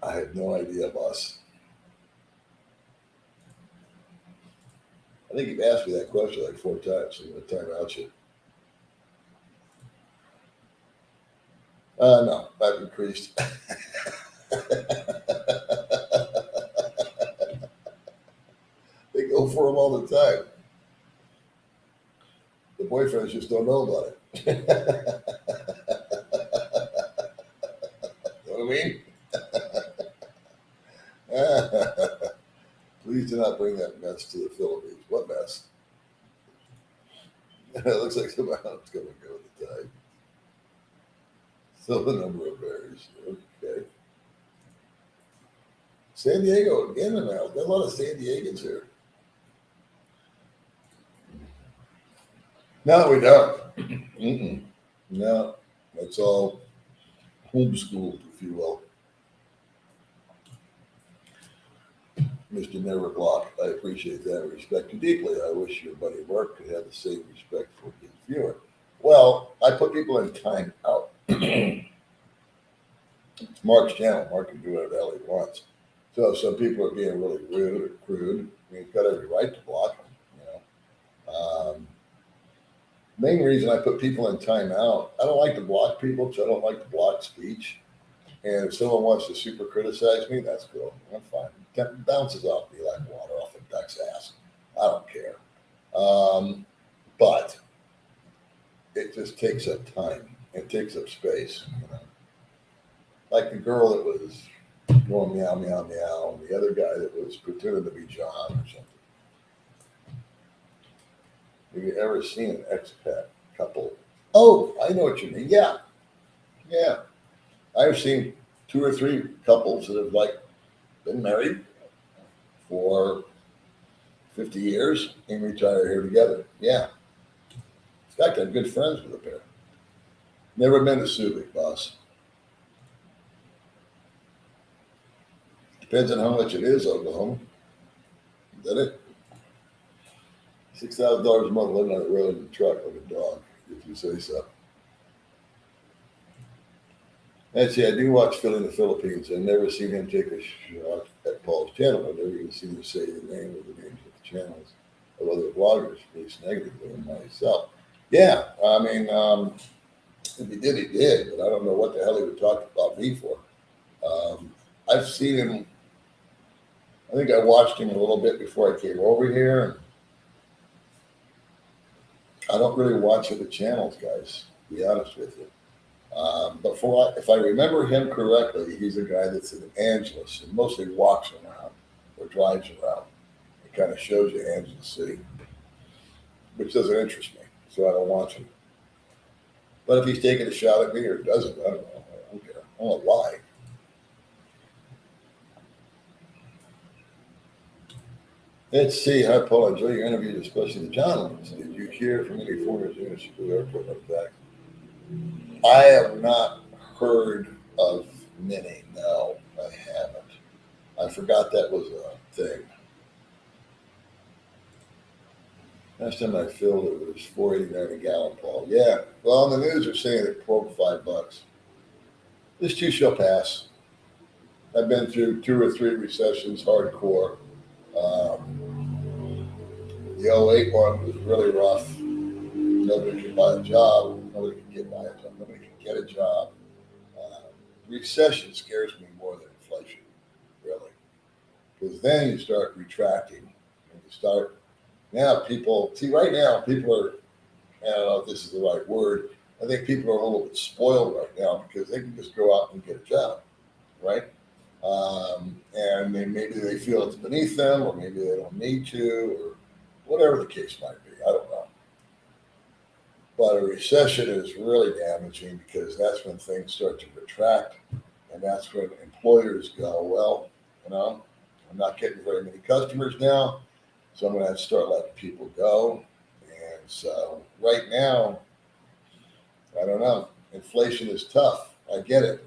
I had no idea, boss. I think you've asked me that question like 4 times, so I'm going to time out you. No, I've increased. They go for them all the time. The boyfriends just don't know about it. You know what I mean? Please do not bring that mess to the Philippines. What mess? It looks like somehow it's going to go with the tide. So the number of berries. Okay. San Diego again now. Got a lot of San Diegans here. No, we don't. Mm-mm. No, that's all homeschooled, if you will. Mr. Never Block, I appreciate that and respect you deeply. I wish your buddy Mark could have the same respect for his viewer. Well, I put people in time out. It's Mark's channel. Mark can do whatever the hell he wants. So if some people are being really rude or crude, I mean, he's got every right to block them. Main reason I put people in timeout, I don't like to block people because I don't like to block speech. And if someone wants to super criticize me, that's cool. I'm fine. It bounces off me like water off a duck's ass. I don't care. But it just takes up time. It takes up space. Like the girl that was going meow, meow, meow, and the other guy that was pretending to be John or something. Have you ever seen an expat couple? Oh, I know what you mean. Yeah. Yeah. I've seen 2 or 3 couples that have been married for 50 years and retire here together. Yeah. In fact, I'm good friends with a pair. Never been to Subic, boss. Depends on how much it is, Oklahoma. Is that it? $6,000 a month living on the road in a truck like a dog, if you say so. Actually, I do watch Phil in the Philippines. I've never seen him take a shot at Paul's channel. I've never even seen him say the name or the names of the channels of other bloggers, at least negatively in myself. Yeah, I mean, if he did, he did, but I don't know what the hell he would talk about me for. I've seen him, I think I watched him a little bit before I came over here. I don't really watch other channels, guys, to be honest with you. But if I remember him correctly, he's a guy that's in Angeles and mostly walks around or drives around. It kind of shows you Angeles City, which doesn't interest me, so I don't watch him. But if he's taking a shot at me or doesn't, I don't know. don't know why. Let's see. Hi, Paul. I enjoy your interviews, especially the John. Did you hear from any foreigners in the airport like that? I have not heard of many. No, I haven't. I forgot that was a thing. Last time I filled it was $4.89 a gallon, Paul. Yeah. Well, on the news they're saying it broke $5. This too shall pass. I've been through 2 or 3 recessions, hardcore. The '08 one was really rough. Nobody could buy a job. Nobody could get by a job. Nobody could get a job. Recession scares me more than inflation, really, because then you start retracting, and you start now. People see right now. People are. I don't know if this is the right word. I think people are a little bit spoiled right now because they can just go out and get a job, right? And maybe they feel it's beneath them, or maybe they don't need to, or whatever the case might be. I don't know. But a recession is really damaging because that's when things start to retract, and that's when employers go, well, I'm not getting very many customers now, so I'm going to have to start letting people go. And so right now, I don't know. Inflation is tough. I get it.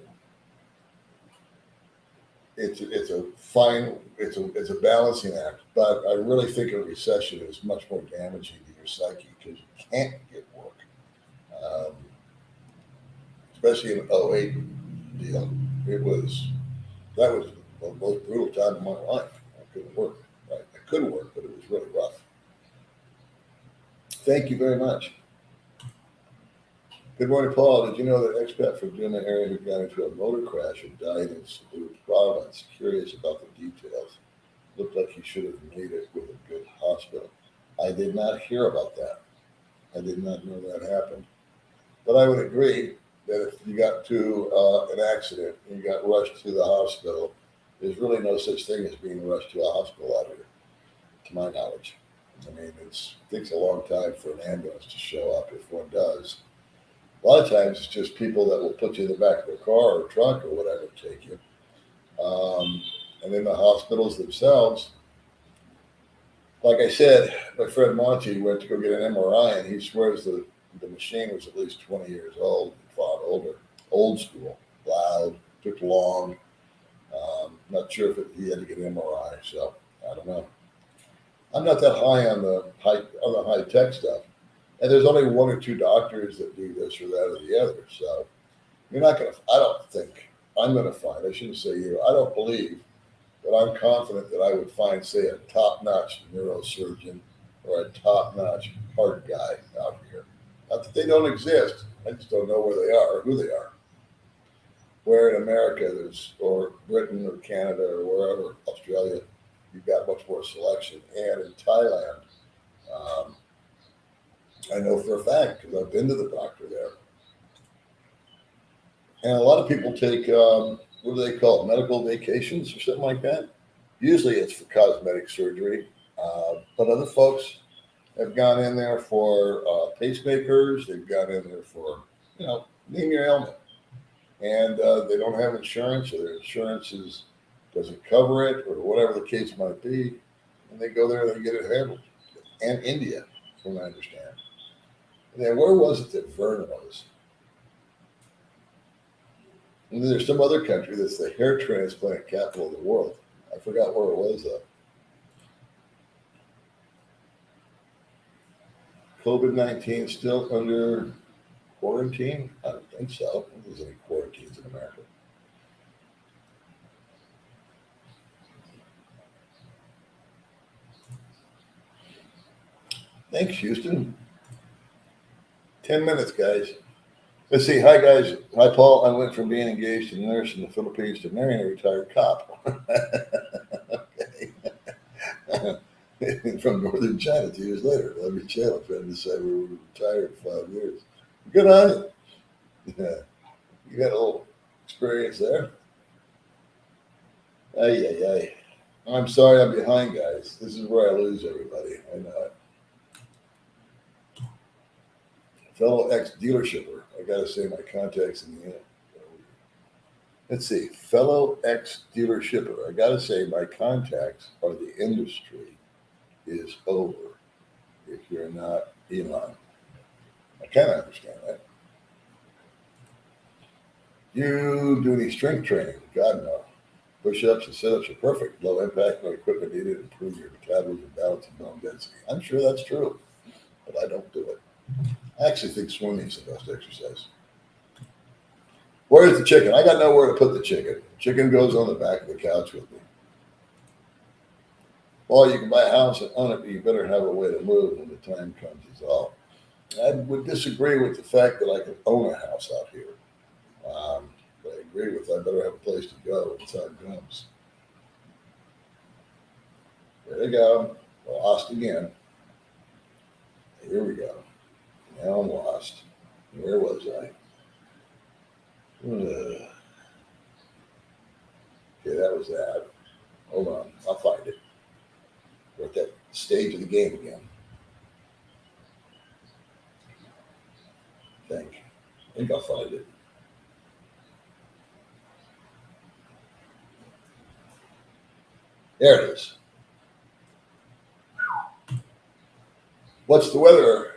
It's a balancing act, but I really think a recession is much more damaging to your psyche because you can't get work. Especially in the '08 deal. That was the most brutal time of my life. I couldn't work. Right? I could work, but it was really rough. Thank you very much. Good morning, Paul. Did you know that expat from Duma area who got into a motor crash and died in Salute Province? Curious about the details. Looked like he should have made it with a good hospital. I did not hear about that. I did not know that happened. But I would agree that if you got to an accident and you got rushed to the hospital, there's really no such thing as being rushed to a hospital out here, to my knowledge. I mean, it takes a long time for an ambulance to show up if one does. A lot of times it's just people that will put you in the back of a car or truck or whatever to take you. And then the hospitals themselves, like I said, my friend Monty went to go get an MRI and he swears the machine was at least 20 years old, far older, old school, loud, took long. Not sure if he had to get an MRI, so I don't know. I'm not that high on the high tech stuff, and there's only 1 or 2 doctors that do this or that or the other. So you're not gonna. I don't think I'm gonna find. I shouldn't say you. I don't believe, but I'm confident that I would find, say, a top-notch neurosurgeon or a top-notch heart guy out here. Not that they don't exist. I just don't know where they are or who they are. Where in America, or Britain or Canada or wherever, Australia, you've got much more selection. And in Thailand, I know for a fact because I've been to the doctor there. And a lot of people take, what do they call it, medical vacations or something like that. Usually it's for cosmetic surgery. But other folks have gone in there for pacemakers. They've gone in there for, name your ailment. And they don't have insurance, or their insurance doesn't cover it, or whatever the case might be. And they go there and they get it handled. And India, from what I understand. And then where was it that Vern was? And then there's some other country that's the hair transplant capital of the world. I forgot where it was, though. COVID-19 still under quarantine? I don't think so. I don't think there's any quarantines in America. Thanks, Houston. 10 minutes, guys. Let's see. Hi, guys. Hi, Paul. I went from being engaged to a nurse in the Philippines to marrying a retired cop. Okay. From northern China 2 years later. Every channel trying to say we were retired 5 years. Good on you. Yeah. You got a little experience there. Ay. I'm sorry I'm behind, guys. This is where I lose everybody. I know it. Fellow ex-dealershipper. I got to say my contacts in the end. Let's see, fellow ex-dealer shipper. I gotta say, my contacts or the industry is over if you're not Elon. I kind of understand that. You do any strength training? God, no. Push-ups and sit-ups are perfect. Low impact, no equipment needed. Improve your metabolism, balance, and bone density. I'm sure that's true, but I don't do it. I actually think swimming's the best exercise. Where's the chicken? I got nowhere to put the chicken. Chicken goes on the back of the couch with me. Well, you can buy a house and own it, but you better have a way to move when the time comes, is all. I would disagree with the fact that I can own a house out here. But I agree with I better have a place to go when the time comes. There we go. Lost again. Here we go. Now I'm lost. Where was I? Okay, that was that. Hold on. I'll find it. We're at that stage of the game again. I think I'll find it. There it is. What's the weather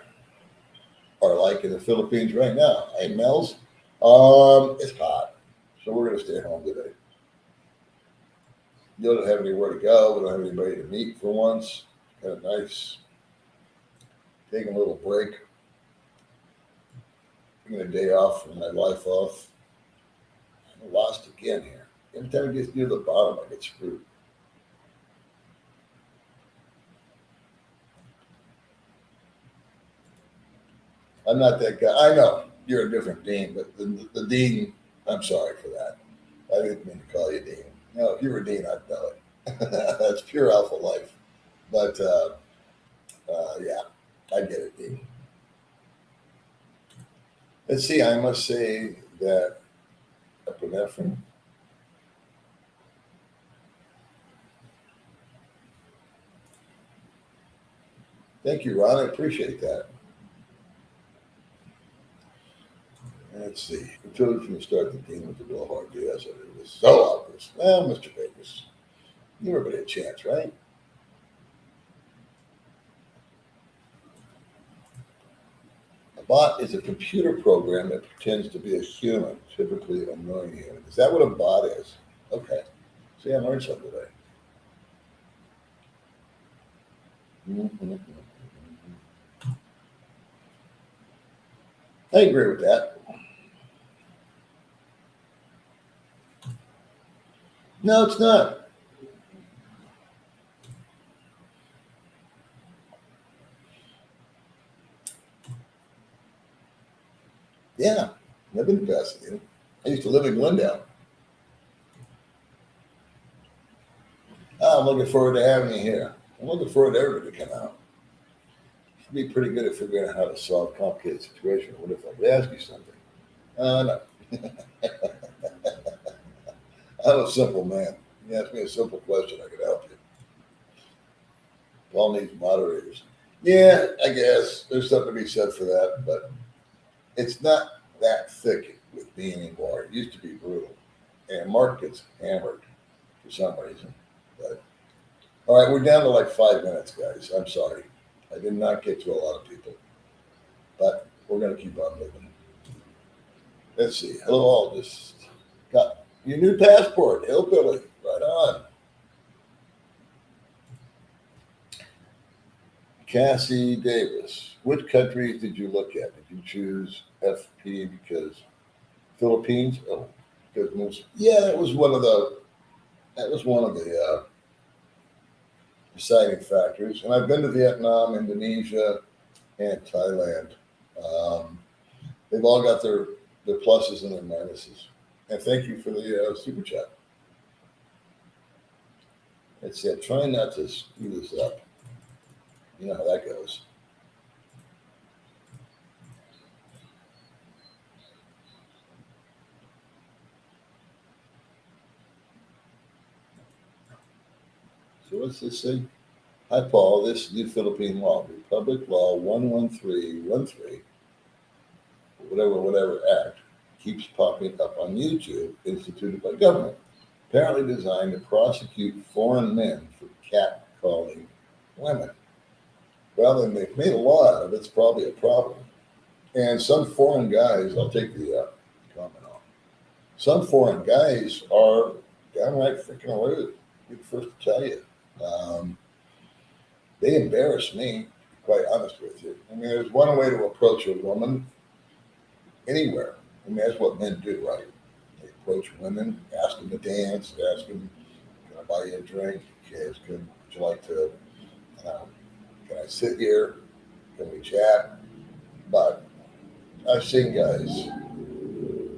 like in the Philippines right now? Hey, Mel's. It's hot, so we're gonna stay home today. You don't have anywhere to go. We don't have anybody to meet for once. Kind of nice. Taking a little break. Taking a day off from my life off. I'm lost again here. Every time it gets near the bottom, I get screwed. I'm not that guy. I know you're a different Dean, but the Dean, I'm sorry for that. I didn't mean to call you Dean. No, if you were Dean, I'd know it. That's pure alpha life. But yeah, I get it, Dean. Let's see, I must say that epinephrine. Thank you, Ron. I appreciate that. Let's see. We told you from the start that Dean was a real hard to yes, it was so obvious. Well, Mr. Davis, give everybody a chance, right? A bot is a computer program that pretends to be a human, typically a non-human. Is that what a bot is? Okay. See, I learned something today. Mm-hmm. I agree with that. No, it's not. Yeah, I've been to Pasadena. I used to live in Glendale. I'm looking forward to having you here. I'm looking forward to everybody to come out. It'd be pretty good if figuring out how to solve a complicated situation. What if I could ask you something? No. I'm a simple man. You ask me a simple question, I could help you. Paul needs moderators. Yeah, I guess there's something to be said for that, but it's not that thick with me anymore. It used to be brutal. And Mark gets hammered for some reason. But all right, we're down to like 5 minutes, guys. I'm sorry. I did not get to a lot of people. But we're gonna keep on moving. Let's see. Hello all, just got your new passport, hillbilly. Right on. Cassie Davis. Which countries did you look at? Did you choose FP because Philippines? Oh, because most. Yeah, that was one of the deciding factors. And I've been to Vietnam, Indonesia, and Thailand. Um, they've all got their pluses and their minuses. And thank you for the super chat. Let's see. I'm trying not to screw this up. You know how that goes. So what's this say? Hi, Paul. This new Philippine law, Republic Law 11313, whatever Act, keeps popping up on YouTube, instituted by government, apparently designed to prosecute foreign men for catcalling women. Well, then they've made a law out of it. It's probably a problem. And some foreign guys, I'll take the comment off. Some foreign guys are downright freaking rude. I'll be the first to tell you. They embarrass me, to be quite honest with you. I mean, there's one way to approach a woman anywhere. I mean, that's what men do, right? They approach women, ask them to dance, ask them, can I buy you a drink? Ask them, would you like to, can I sit here? Can we chat? But I've seen guys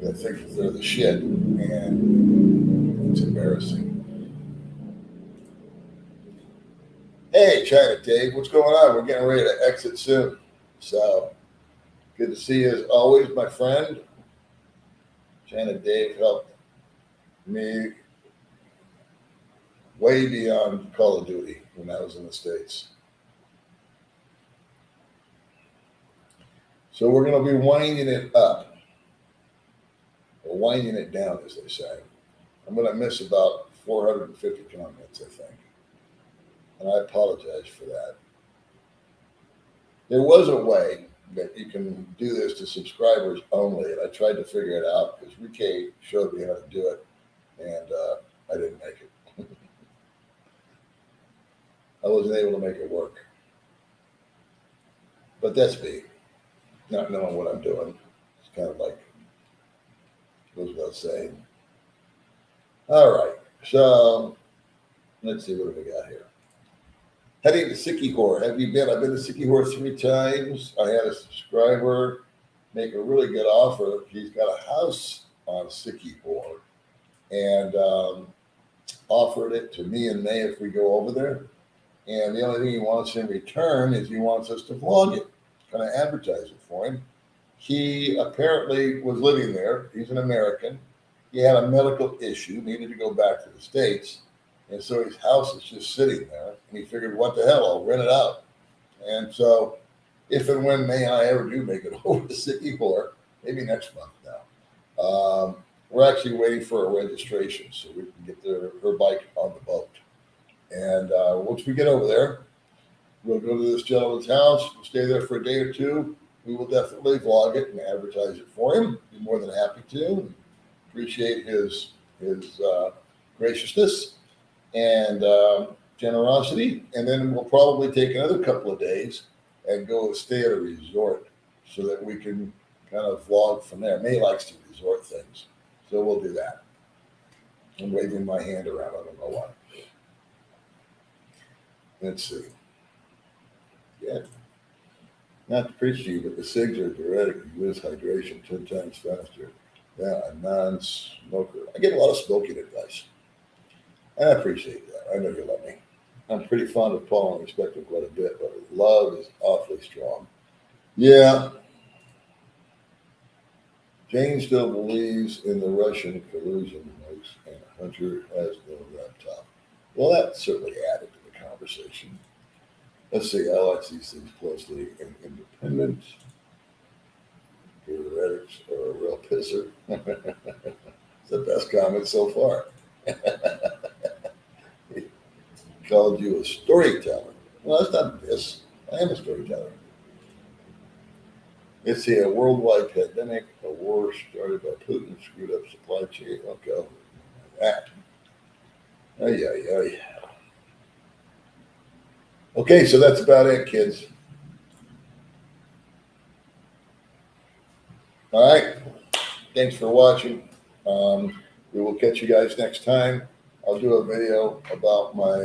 that think that they're the shit, and it's embarrassing. Hey, China Dave, what's going on? We're getting ready to exit soon. So, good to see you as always, my friend. China Dave helped me way beyond Call of Duty when I was in the States. So we're going to be winding it up, or winding it down, as they say. I'm going to miss about 450 comments, I think. And I apologize for that. There was a way that you can do this to subscribers only, and I tried to figure it out because Ricky showed me how to do it, and I didn't make it. I wasn't able to make it work. But that's me, not knowing what I'm doing. It's kind of like, goes without saying. All right, so let's see, what do we got here? Heading to Sikihor. Have you been? I've been to Sikihor 3 times. I had a subscriber make a really good offer. He's got a house on Sikihor and offered it to me and May if we go over there. And the only thing he wants in return is he wants us to vlog it, kind of advertise it for him. He apparently was living there. He's an American. He had a medical issue, needed to go back to the States. And so his house is just sitting there. And he figured, what the hell, I'll rent it out. And so if and when May and I ever do make it over to Sikihor, maybe next month now, we're actually waiting for a registration so we can get her bike on the boat. And once we get over there, we'll go to this gentleman's house. We'll stay there for a day or two. We will definitely vlog it and advertise it for him. Be more than happy to. Appreciate his graciousness and generosity. And then we'll probably take another couple of days and go stay at a resort so that we can kind of vlog from there. May likes to resort things, so we'll do that. I'm waving my hand around. I don't know why. Let's see. Yeah. Not to preach to you, but the cigs are diuretic. You lose hydration 10 times faster. Yeah, a non-smoker. I get a lot of smoking advice. And I appreciate that. I know you love me. I'm pretty fond of Paul and respect him quite a bit, but love is awfully strong. Yeah. Jane still believes in the Russian collusion hoax, and Hunter has no laptop. Well, that certainly added to the conversation. Let's see. I watch these things closely and independent. Diuretics are a real pisser. It's the best comment so far. He called you a storyteller. Well, that's not this. I am a storyteller. Let's see, a worldwide pandemic, a war started by Putin, screwed up supply chain. Okay, that. Ay. Okay, so that's about it, kids. All right. Thanks for watching. We will catch you guys next time. I'll do a video about my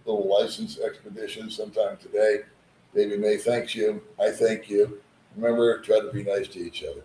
little license expedition sometime today. Baby May thanks you. I thank you. Remember, try to be nice to each other.